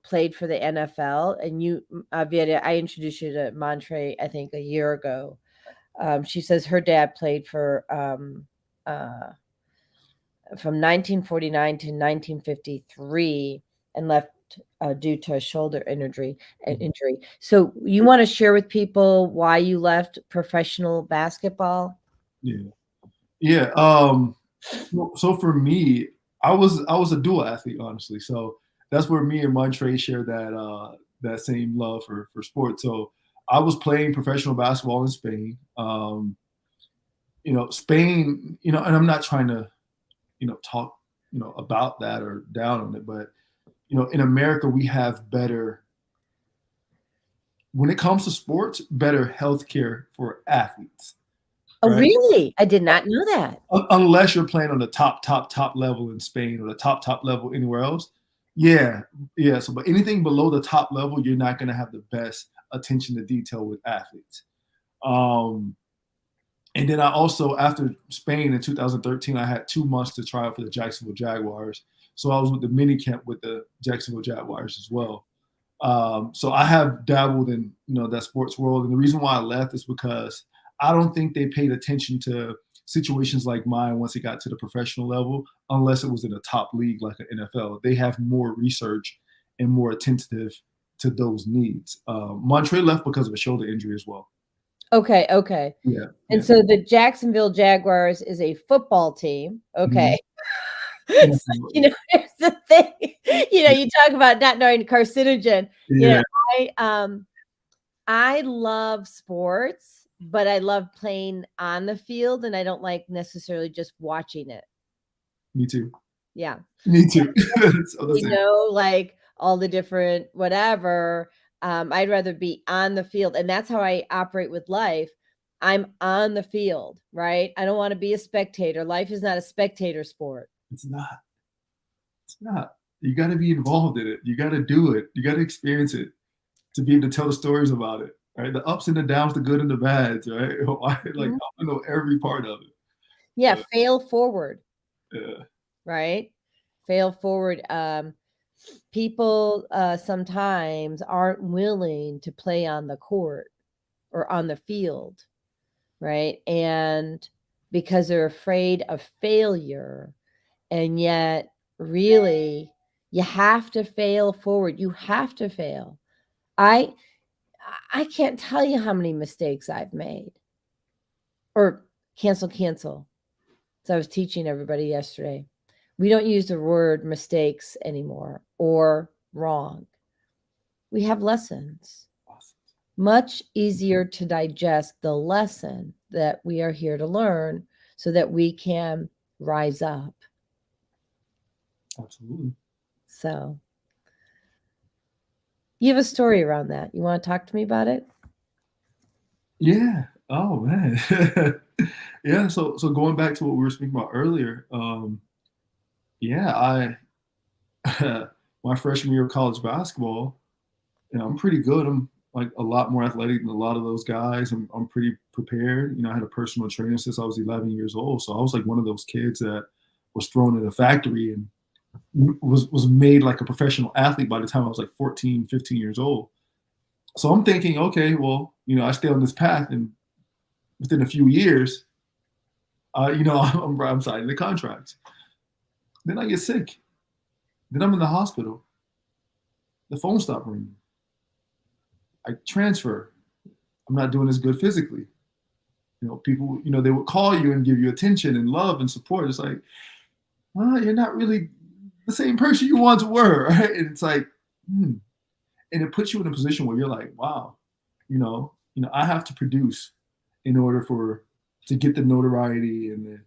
played for the NFL. And you, Vieta, I introduced you to Montre, I think, a year ago. She says her dad played for from 1949 to 1953 and left due to a shoulder injury. So you want to share with people why you left professional basketball? Yeah. So for me, I was a dual athlete, honestly. So that's where me and Montre share that same love for sports. So I was playing professional basketball in Spain. Spain, and I'm not trying to, talk, about that or down on it, but in America we have better, when it comes to sports, better healthcare for athletes. Oh, Right? really? I did not know that. Unless you're playing on the top level in Spain or the top level anywhere else. Yeah. So, but anything below the top level, you're not going to have the best attention to detail with athletes. And And then I also, after Spain in 2013, I had 2 months to try out for the Jacksonville Jaguars. So I was with the mini camp with the Jacksonville Jaguars as well. So I have dabbled in, that sports world. And the reason why I left is because I don't think they paid attention to situations like mine once it got to the professional level, unless it was in a top league like an NFL. They have more research and more attentive to those needs. Montre left because of a shoulder injury as well. Okay. Yeah. And so the Jacksonville Jaguars is a football team. Okay. Mm-hmm. So, here's the thing. You talk about not knowing carcinogen. Yeah. I love sports, but I love playing on the field, and I don't like necessarily just watching it. Me too. Yeah. Me too. Like all the different whatever. I'd rather be on the field, and that's how I operate with life. I'm on the field, right? I don't want to be a spectator. Life is not a spectator sport. It's not. You got to be involved in it. You got to do it. You got to experience it to be able to tell the stories about it, right? The ups and the downs, the good and the bads, right? I know every part of it. Yeah, fail forward. Yeah. Right? Fail forward. People sometimes aren't willing to play on the court or on the field, right? And because they're afraid of failure, and yet really you have to fail forward. You have to fail. I can't tell you how many mistakes I've made. Or cancel. So I was teaching everybody yesterday. We don't use the word mistakes anymore or wrong. We have lessons. Much easier to digest the lesson that we are here to learn so that we can rise up. Absolutely. So you have a story around that. You want to talk to me about it? Yeah. Oh man. Yeah. So going back to what we were speaking about earlier, my freshman year of college basketball, I'm pretty good. I'm like a lot more athletic than a lot of those guys. I'm pretty prepared. I had a personal trainer since I was 11 years old. So I was like one of those kids that was thrown in a factory and was made like a professional athlete by the time I was like 14, 15 years old. So I'm thinking, okay, well, I stay on this path, and within a few years, I'm signing the contracts. Then I get sick. Then I'm in the hospital. The phone stopped ringing. I transfer. I'm not doing as good physically. People, they would call you and give you attention and love and support. It's like, well, you're not really the same person you once were, right? And it's like, and it puts you in a position where you're like, wow, I have to produce in order to get the notoriety and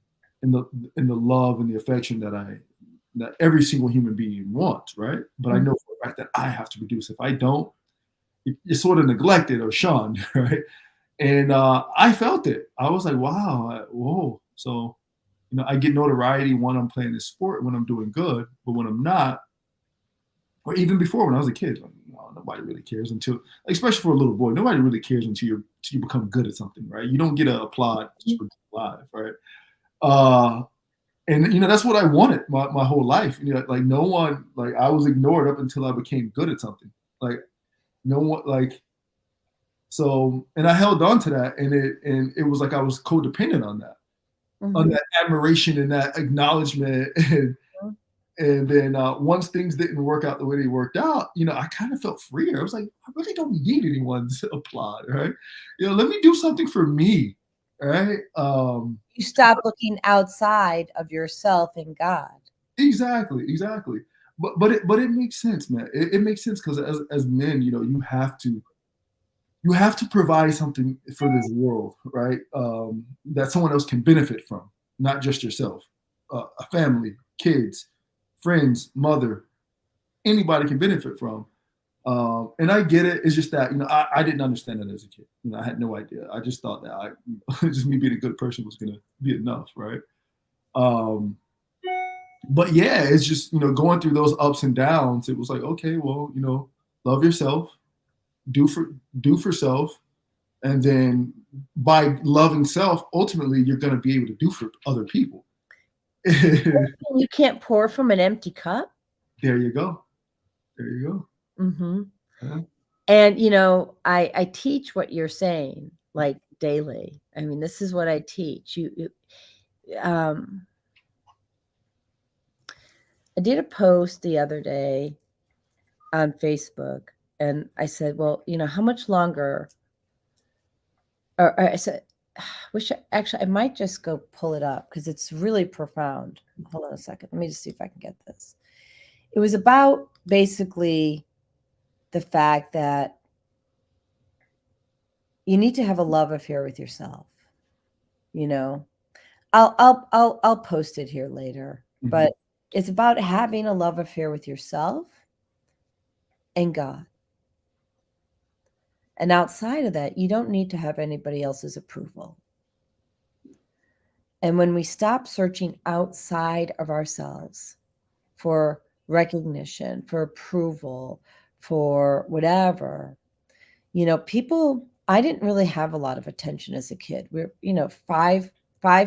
the love and the affection that every single human being wants, right? But I know for a fact that I have to produce. If I don't, you're sort of neglected or shunned, right? And I felt it. I was like, wow, whoa. So, I get notoriety when I'm playing this sport, when I'm doing good, but when I'm not, or even before when I was a kid, nobody really cares until, especially for a little boy, nobody really cares until you become good at something, right? You don't get to applaud just for being alive, right? And that's what I wanted my whole life. Like no one, like I was ignored up until I became good at something. Like no one, like so, and I held on to that, and it was like I was codependent on that. On that admiration and that acknowledgement. And then once things didn't work out the way they worked out, I kind of felt freer. I was like, I really don't need anyone's applaud, right? Let me do something for me, right? You stop looking outside of yourself and God. Exactly. But it makes sense, man. It makes sense because as men, you have to provide something for this world, right? That someone else can benefit from, not just yourself. A family, kids, friends, mother, anybody can benefit from. And I get it. It's just that, I didn't understand it as a kid. I had no idea. I just thought that just me being a good person was going to be enough, right? But yeah, it's just, going through those ups and downs, it was like, okay, well, love yourself, do for self, And then by loving self, ultimately, you're going to be able to do for other people. You can't pour from an empty cup. There you go. There you go. Mm-hmm. Yeah. And, you know, I teach what you're saying, like daily. I mean, this is what I teach. I did a post the other day on Facebook, and I said, well, you know, how much longer? Or I said, I might just go pull it up because it's really profound. Hold on a second. Let me just see if I can get this. It was about basically the fact that you need to have a love affair with yourself. You know, I'll post it here later, Mhm. but it's about having a love affair with yourself and God. And outside of that, you don't need to have anybody else's approval. And when we stop searching outside of ourselves for recognition, for approval, for whatever, you know, people, I didn't really have a lot of attention as a kid. We're, you know, five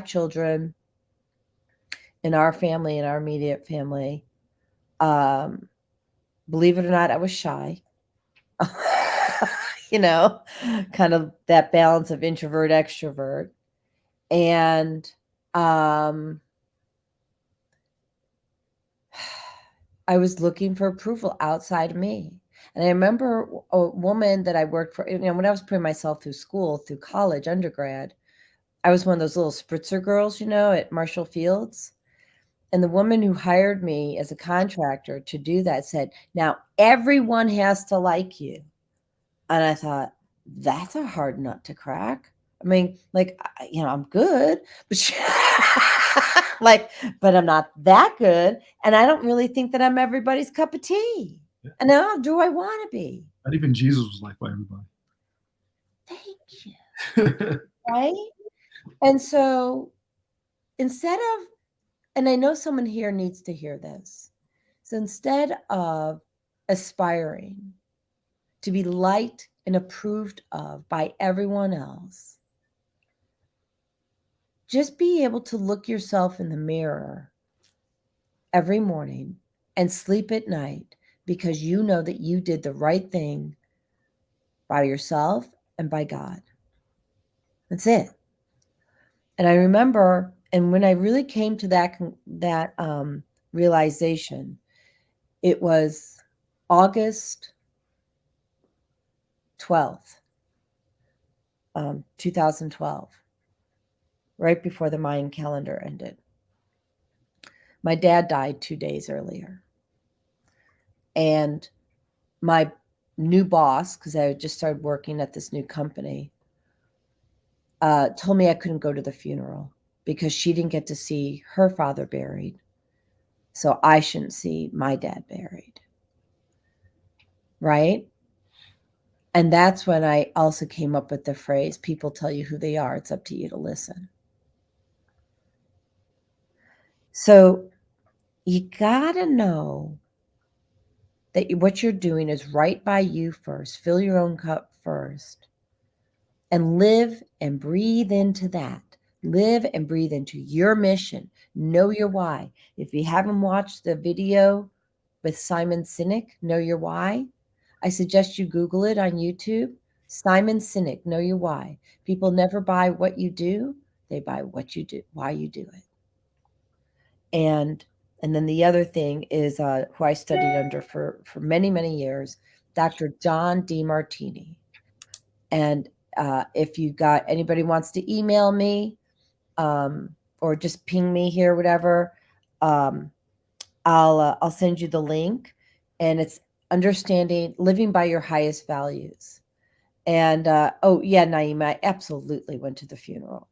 children in our family, in our immediate family. Believe it or not, I was shy. You know, kind of that balance of introvert, extrovert. And I was looking for approval outside of me. And I remember a woman that I worked for, you know, when I was putting myself through school, through college, undergrad, I was one of those little spritzer girls, you know, at Marshall Fields. And the woman who hired me as a contractor to do that said, now everyone has to like you. And I thought, that's a hard nut to crack. I mean, like, you know, I'm good, but like, but I'm not that good. And I don't really think that I'm everybody's cup of tea. Yeah. And now, do I want to be? Not even Jesus was liked by everybody. Thank you. Right? And so instead of, and I know someone here needs to hear this. So instead of aspiring to be liked and approved of by everyone else, just be able to look yourself in the mirror every morning and sleep at night because you know that you did the right thing by yourself and by God. That's it. And I remember, and when I really came to that realization, it was August 12th, 2012, right before the Mayan calendar ended. My dad died 2 days earlier. And my new boss, because I had just started working at this new company, told me I couldn't go to the funeral because she didn't get to see her father buried. So I shouldn't see my dad buried. Right? And that's when I also came up with the phrase, people tell you who they are. It's up to you to listen. So you got to know that what you're doing is right by you first. Fill your own cup first. And live and breathe into that. Live and breathe into your mission. Know your why. If you haven't watched the video with Simon Sinek, Know Your Why, I suggest you Google it on YouTube. Simon Sinek, Know Your Why. People never buy what you do. They buy what you do, why you do it. And then the other thing is who I studied under for many, many years, Dr. John DeMartini. And if you got anybody wants to email me or just ping me here, whatever, I'll send you the link. And it's understanding living by your highest values. And oh yeah, Naima, I absolutely went to the funeral.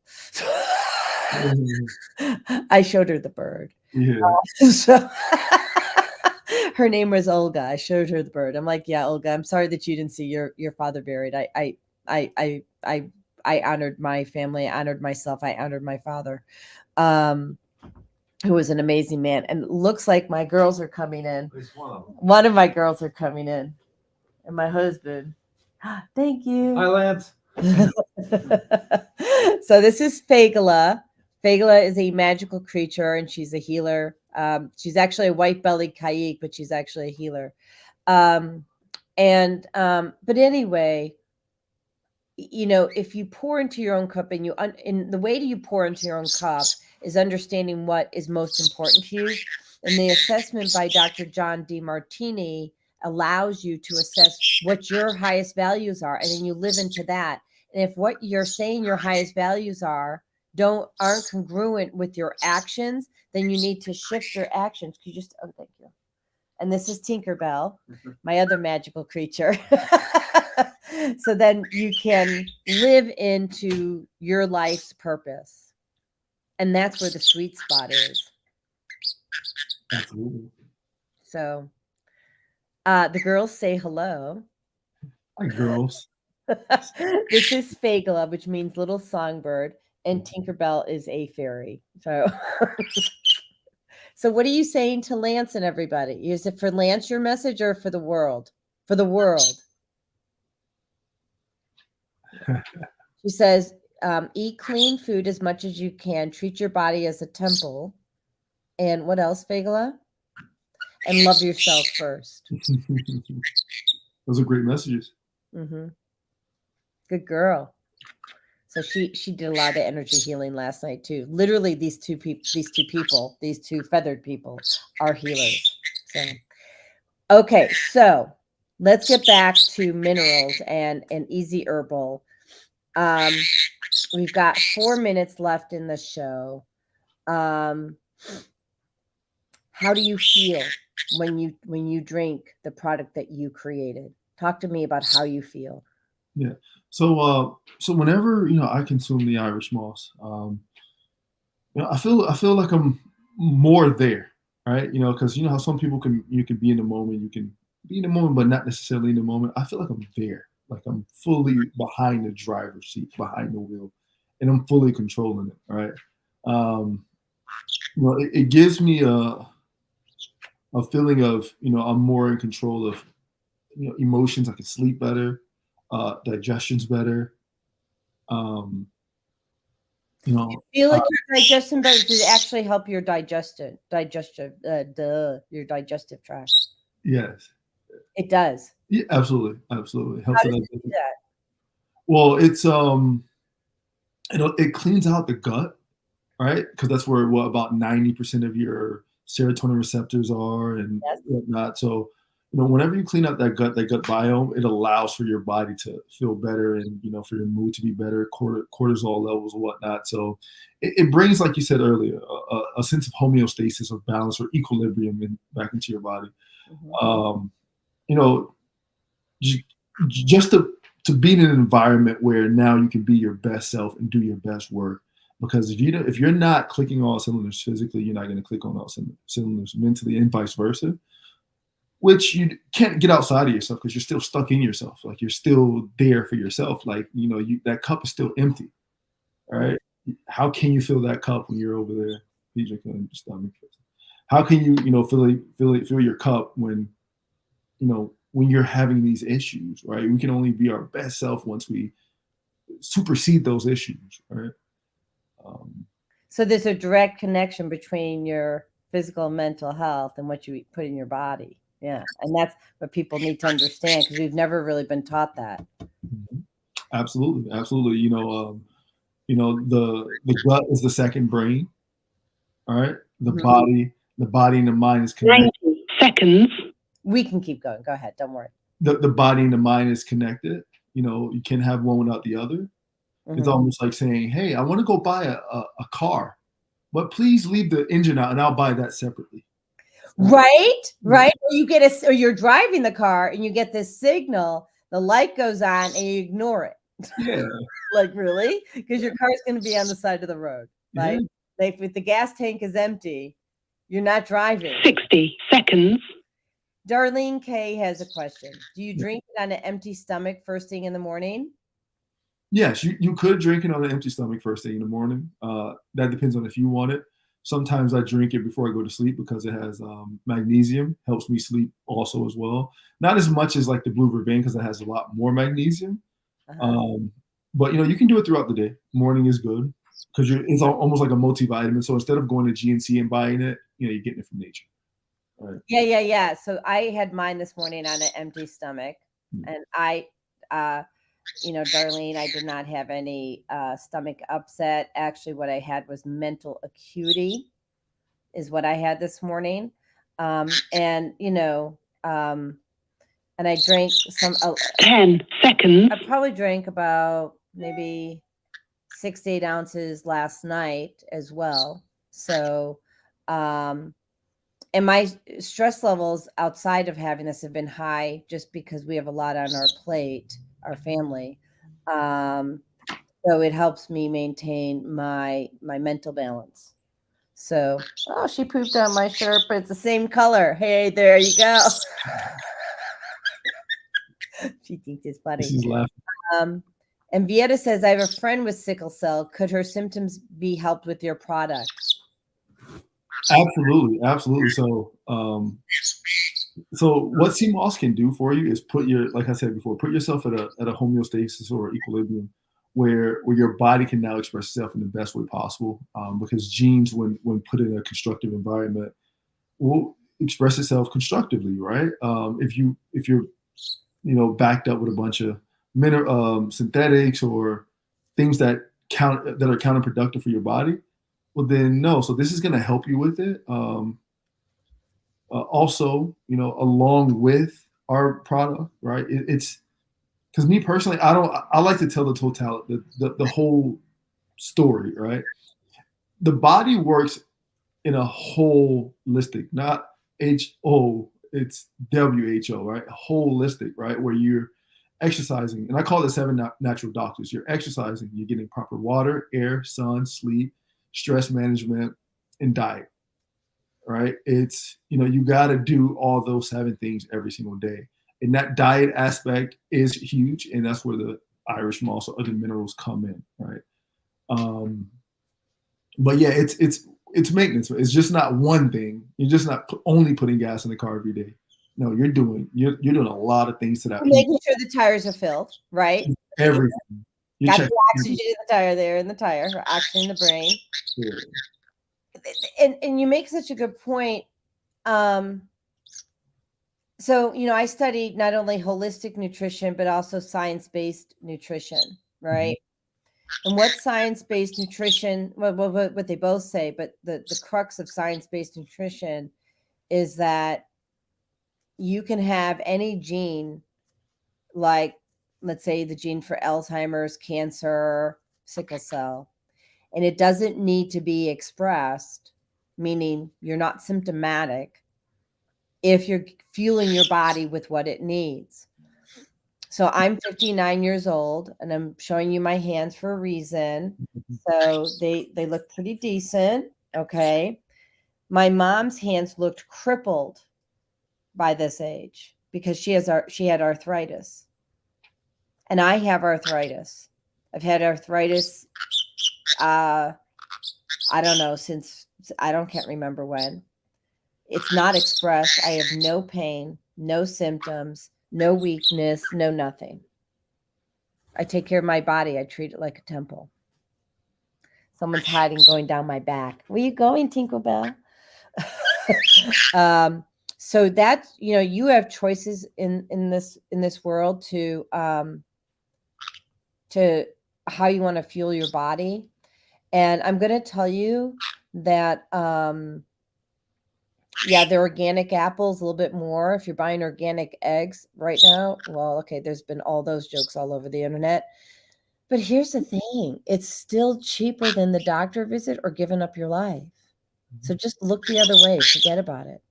I showed her the bird. Yeah. So her name was Olga. I showed her the bird. I'm like, yeah, Olga, I'm sorry that you didn't see your father buried. I honored my family, I honored myself, I honored my father, who was an amazing man. And it looks like my girls are coming in. One of my girls are coming in, and my husband. Thank you. Hi, Lance. So this is Fagala. Fagala is a magical creature, and she's a healer. She's actually a white-bellied Kaik, but she's actually a healer. But anyway, you know, if you pour into your own cup, and the way that you pour into your own cup is understanding what is most important to you. And the assessment by Dr. John DeMartini allows you to assess what your highest values are, and then you live into that. And if what you're saying your highest values aren't congruent with your actions, then you need to shift your actions. Could you thank you. And this is Tinkerbell, my other magical creature. So then you can live into your life's purpose. And that's where the sweet spot is. Absolutely. So the girls say hello. Hi, girls. This is Fagala, which means little songbird, and Tinkerbell is a fairy. So, so what are you saying to Lance and everybody? Is it for Lance your message, or for the world? For the world. She says, eat clean food as much as you can. Treat your body as a temple. And what else, Fagala? And love yourself first. Those are great messages. Mm-hmm. Good girl. So she did a lot of energy healing last night too. Literally, these two feathered people are healers. So, okay, so let's get back to minerals and easy herbal. We've got 4 minutes left in the show. How do you feel when you drink the product that you created? Talk to me about how you feel. Yeah. So whenever I consume the Irish moss, I feel like I'm more there, right? Because how some people you can be in the moment, but not necessarily in the moment. I feel like I'm there, like I'm fully behind the driver's seat, behind the wheel, and I'm fully controlling it, right? It gives me a feeling of I'm more in control of emotions. I can sleep better. Digestion's better. You feel like your digestion better? Does it actually help your digestive tract? Yes, it does. Yeah, absolutely. It helps. How does it do that? Well, it's it cleans out the gut, right? Because that's where about 90% of your serotonin receptors are and whatnot. So whenever you clean out that gut biome, it allows for your body to feel better and, for your mood to be better, cortisol levels and whatnot. So it brings, like you said earlier, a sense of homeostasis or balance or equilibrium back into your body. Mm-hmm. Just to be in an environment where now you can be your best self and do your best work. Because if you're not clicking all cylinders physically, you're not going to click on all cylinders mentally, and vice versa. Which you can't get outside of yourself because you're still stuck in yourself. Like you're still there for yourself. Like, that cup is still empty. All right. How can you fill that cup when you're over there? How can you, fill your cup when you're having these issues, right? We can only be our best self once we supersede those issues, right? So there's a direct connection between your physical and mental health and what you put in your body. Yeah, and that's what people need to understand because we've never really been taught that. Absolutely. The gut is the second brain. All right. The body and the mind is connected. 90 seconds. We can keep going. Go ahead. Don't worry. The body and the mind is connected. You can't have one without the other. Mm-hmm. It's almost like saying, "Hey, I want to go buy a car, but please leave the engine out, and I'll buy that separately." Right. Or or you're driving the car and you get this signal, the light goes on and you ignore it. Yeah. Like, really? Because your car's going to be on the side of the road. Right? Yeah. Like if the gas tank is empty, you're not driving. 60 seconds. Darlene K has a question. Do you drink it on an empty stomach first thing in the morning? Yes, you could drink it on an empty stomach first thing in the morning. That depends on if you want it. Sometimes I drink it before I go to sleep because it has magnesium, helps me sleep also as well. Not as much as like the Blue Vervain because it has a lot more magnesium. Uh-huh. But you can do it throughout the day. Morning is good because it's almost like a multivitamin. So instead of going to GNC and buying it, you're getting it from nature. Right. Yeah. So I had mine this morning on an empty stomach, and I, Darlene, I did not have any stomach upset. Actually, what I had was mental acuity, is what I had this morning, and I drank 10 seconds. I probably drank about maybe 6 to 8 ounces last night as well. So, and my stress levels outside of having this have been high just because we have a lot on our plate, our family. So it helps me maintain my mental balance. So, she pooped on my shirt, but it's the same color. Hey, there you go. She thinks it's funny. She's laughing. And Vieta says, I have a friend with sickle cell. Could her symptoms be helped with your product? Absolutely. So, what CMOS can do for you is like I said before, put yourself at a homeostasis or equilibrium where your body can now express itself in the best way possible. Because genes, when put in a constructive environment, will express itself constructively, right? If you're backed up with a bunch of synthetics or things that are counterproductive for your body, well then no. So this is going to help you with it. Also, along with our product, right? It's because me personally, I like to tell the totality, the whole story, right? The body works in a holistic, not HO, it's WHO, right? Holistic, right? Where you're exercising, and I call it 7 natural doctors. You're exercising, you're getting proper water, air, sun, sleep, stress management, and diet, right? It's, you got to do all those 7 things every single day. And that diet aspect is huge, and that's where the Irish moss or other minerals come in, right? But yeah, it's maintenance. It's just not one thing. You're just not only putting gas in the car every day. No, you're doing a lot of things to that. Making sure the tires are filled, right? Everything. Got the oxygen in the tire there, in the tire, or oxygen in the brain. Yeah. And you make such a good point. So, I studied not only holistic nutrition, but also science-based nutrition, right? Mm-hmm. And what science-based nutrition, what they both say, but the crux of science-based nutrition is that you can have any gene, like, let's say the gene for Alzheimer's, cancer, sickle cell, and it doesn't need to be expressed, meaning you're not symptomatic, if you're fueling your body with what it needs. So I'm 59 years old, and I'm showing you my hands for a reason. So they look pretty decent, okay? My mom's hands looked crippled by this age because she had arthritis. And I have arthritis. I've had arthritis, I don't know, can't remember when. It's not expressed. I have no pain, no symptoms, no weakness, no nothing. I take care of my body. I treat it like a temple. Someone's hiding, going down my back. Where you going, Tinkerbell? So that's, you have choices in this world to how you want to fuel your body. And I'm going to tell you that, they're organic apples a little bit more. If you're buying organic eggs right now, well, okay, there's been all those jokes all over the internet. But here's the thing. It's still cheaper than the doctor visit or giving up your life. So just look the other way. Forget about it.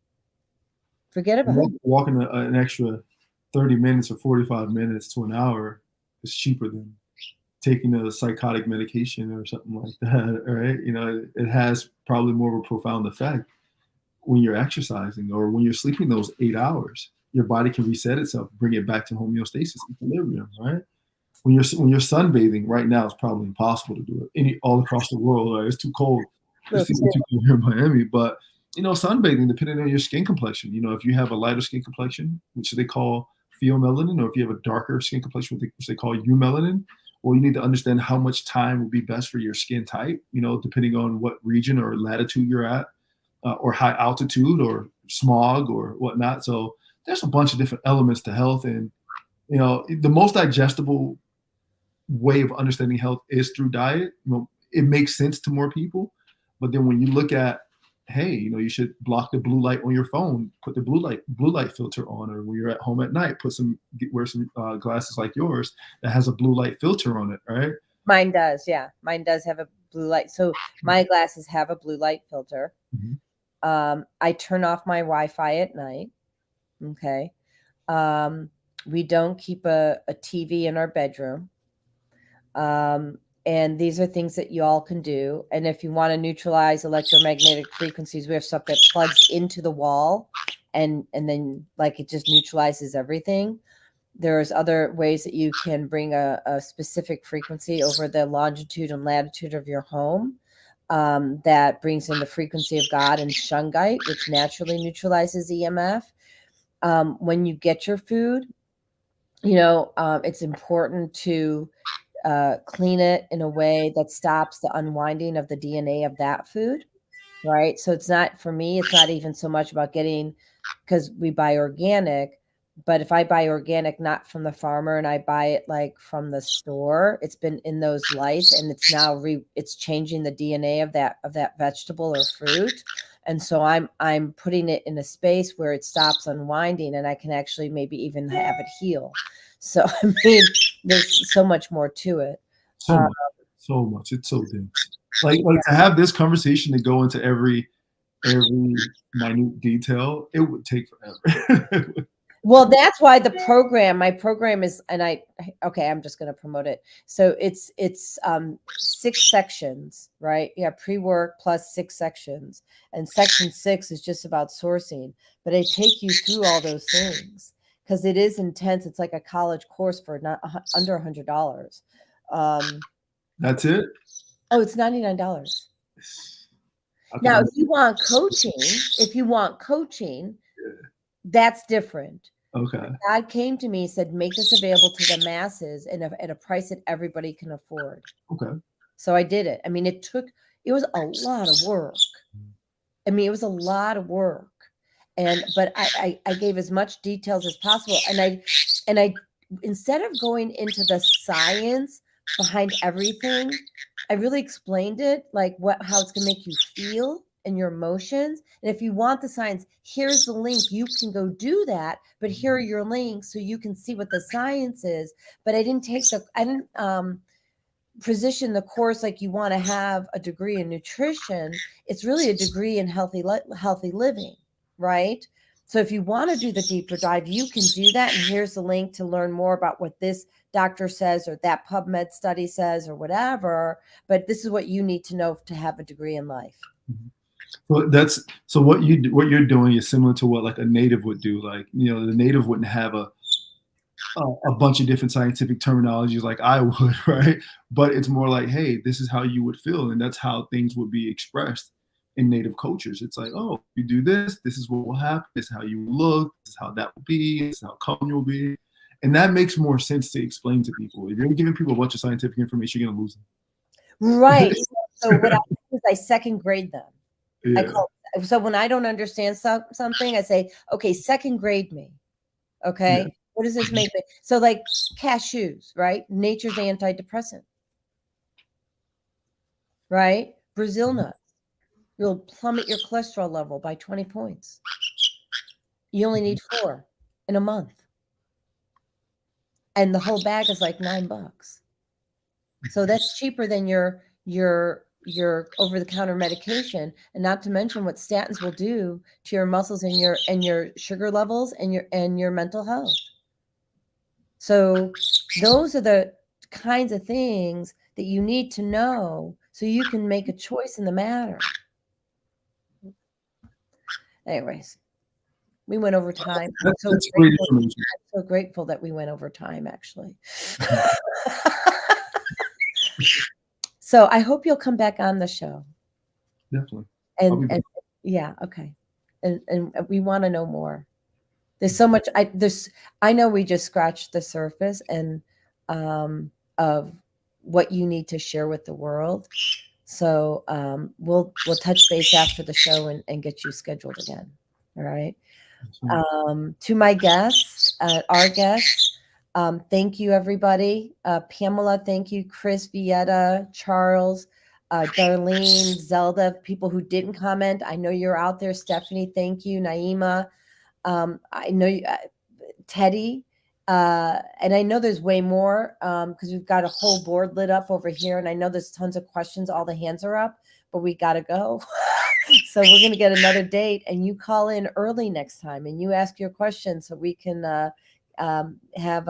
Walking an extra 30 minutes or 45 minutes to an hour is cheaper than taking a psychotic medication or something like that, right? It has probably more of a profound effect when you're exercising or when you're sleeping those 8 hours. Your body can reset itself, bring it back to homeostasis, equilibrium, right? When you're sunbathing right now, it's probably impossible to do it all across the world. Right? It's too cold. It's too cold here in Miami, but sunbathing, depending on your skin complexion, if you have a lighter skin complexion, which they call pheomelanin, or if you have a darker skin complexion, which they call eumelanin, well, you need to understand how much time would be best for your skin type, depending on what region or latitude you're at, or high altitude or smog or whatnot. So there's a bunch of different elements to health. And, the most digestible way of understanding health is through diet. It makes sense to more people. But then when you look at, hey, you should block the blue light on your phone, put the blue light filter on, or when you're at home at night, wear some glasses like yours that has a blue light filter on it, right? Mine does, yeah. Mine does have a blue light. So my glasses have a blue light filter. Mm-hmm. I turn off my Wi-Fi at night. Okay. We don't keep a TV in our bedroom. And these are things that you all can do. And if you want to neutralize electromagnetic frequencies, we have stuff that plugs into the wall and then it just neutralizes everything. There's other ways that you can bring a specific frequency over the longitude and latitude of your home, that brings in the frequency of God and shungite, which naturally neutralizes EMF. When you get your food, it's important to clean it in a way that stops the unwinding of the DNA of that food, right? So it's not, for me, it's not even so much about because we buy organic, but if I buy organic, not from the farmer, and I buy it from the store, it's been in those lights and it's now it's changing the DNA of that vegetable or fruit. And so I'm putting it in a space where it stops unwinding and I can actually maybe even have it heal. So, I mean, there's so much more to it. So much. It's so dense. Like to have this conversation to go into every minute detail, it would take forever. Well, that's why my program is, and I'm just going to promote it. So it's 6 sections, right? Yeah. Pre-work plus 6 sections, and section 6 is just about sourcing, but I take you through all those things because it is intense. It's like a college course for not under $100. That's it. Oh, it's $99. Now, if you want coaching, that's different. Okay. God came to me and said, make this available to the masses and at a price that everybody can afford. Okay. So I did it. I mean, it was a lot of work. But I gave as much details as possible. And I instead of going into the science behind everything, I really explained it, how it's going to make you feel and your emotions. And if you want the science, here's the link. You can go do that, but here are your links so you can see what the science is. But I didn't position the course like you want to have a degree in nutrition. It's really a degree in healthy living, right? So if you want to do the deeper dive, you can do that. And here's the link to learn more about what this doctor says or that PubMed study says or whatever. But this is what you need to know to have a degree in life. Mm-hmm. Well, what you're doing is similar to what a native would do. The native wouldn't have a bunch of different scientific terminologies like I would, right? But it's more like, hey, this is how you would feel, and that's how things would be expressed in native cultures. It's like, oh, you do this is what will happen. This is how you look. This is how that will be. This is how calm you'll be. And that makes more sense to explain to people. If you're giving people a bunch of scientific information, you're going to lose them. Right. So what I do is I second grade them. Yeah. So when I don't understand something, I say, okay, second grade me. Okay. Yeah. What does this make me? So cashews, right? Nature's antidepressant. Right? Brazil nuts. You'll plummet your cholesterol level by 20 points. You only need 4 in a month. And the whole bag is $9. So that's cheaper than your over-the-counter medication, and not to mention what statins will do to your muscles and your sugar levels and your mental health. So those are the kinds of things that you need to know so you can make a choice in the matter. Anyways, we went over time. I'm so grateful that we went over time, actually. So I hope you'll come back on the show. Definitely. And yeah, okay. And we want to know more. There's so much. I know we just scratched the surface and of what you need to share with the world. So we'll touch base after the show and get you scheduled again. All right. To my guests, our guests, thank you, everybody. Pamela, thank you. Chris, Vieta, Charles, Darlene, Zelda, people who didn't comment. I know you're out there. Stephanie, thank you. Naima, I know you, Teddy, and I know there's way more because we've got a whole board lit up over here, and I know there's tons of questions. All the hands are up, but we got to go. So we're going to get another date, and you call in early next time, and you ask your questions so we can have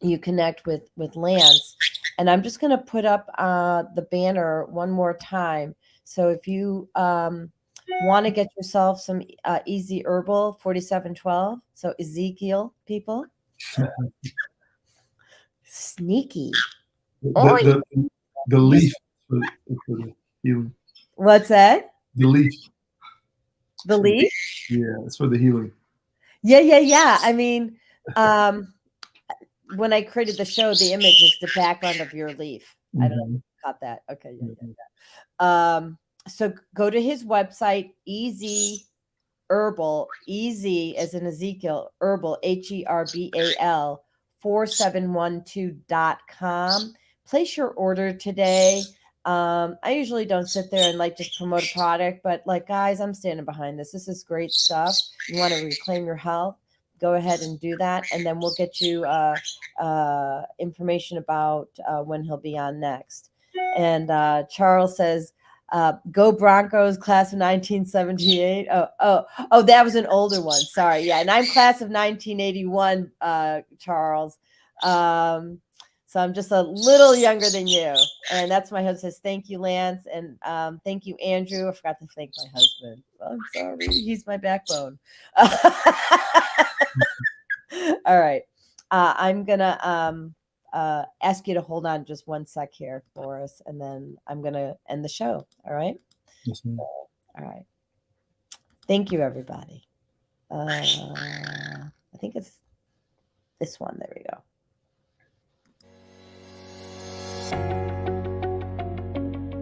you connect with Lance. And I'm just going to put up the banner one more time. So if you want to get yourself some easy herbal 4712, so Ezekiel people, sneaky. The leaf for the healing. What's that? The leaf. The leaf? Yeah, it's for the healing. Yeah. I mean, when I created the show, the image is the background of your leaf. I don't know if you caught that. Okay, yeah. So go to his website, Easy Herbal, Easy as in Ezekiel, Herbal, HERBAL 4712.com. Place your order today. I usually don't sit there and like just promote a product, but like, guys, I'm standing behind this. This is great stuff. You want to reclaim your health, go ahead and do that. And then we'll get you information about when he'll be on next. And Charles says, go Broncos, class of 1978. Oh, that was an older one. Sorry. Yeah. And I'm class of 1981, Charles. So I'm just a little younger than you. And that's my husband says, thank you, Lance. And thank you, Andrew. I forgot to thank my husband. I'm sorry. He's my backbone. All right. I'm going to ask you to hold on just one sec here for us. And then I'm going to end the show. All right. Yes, ma'am. All right. Thank you, everybody. I think it's this one. There we go.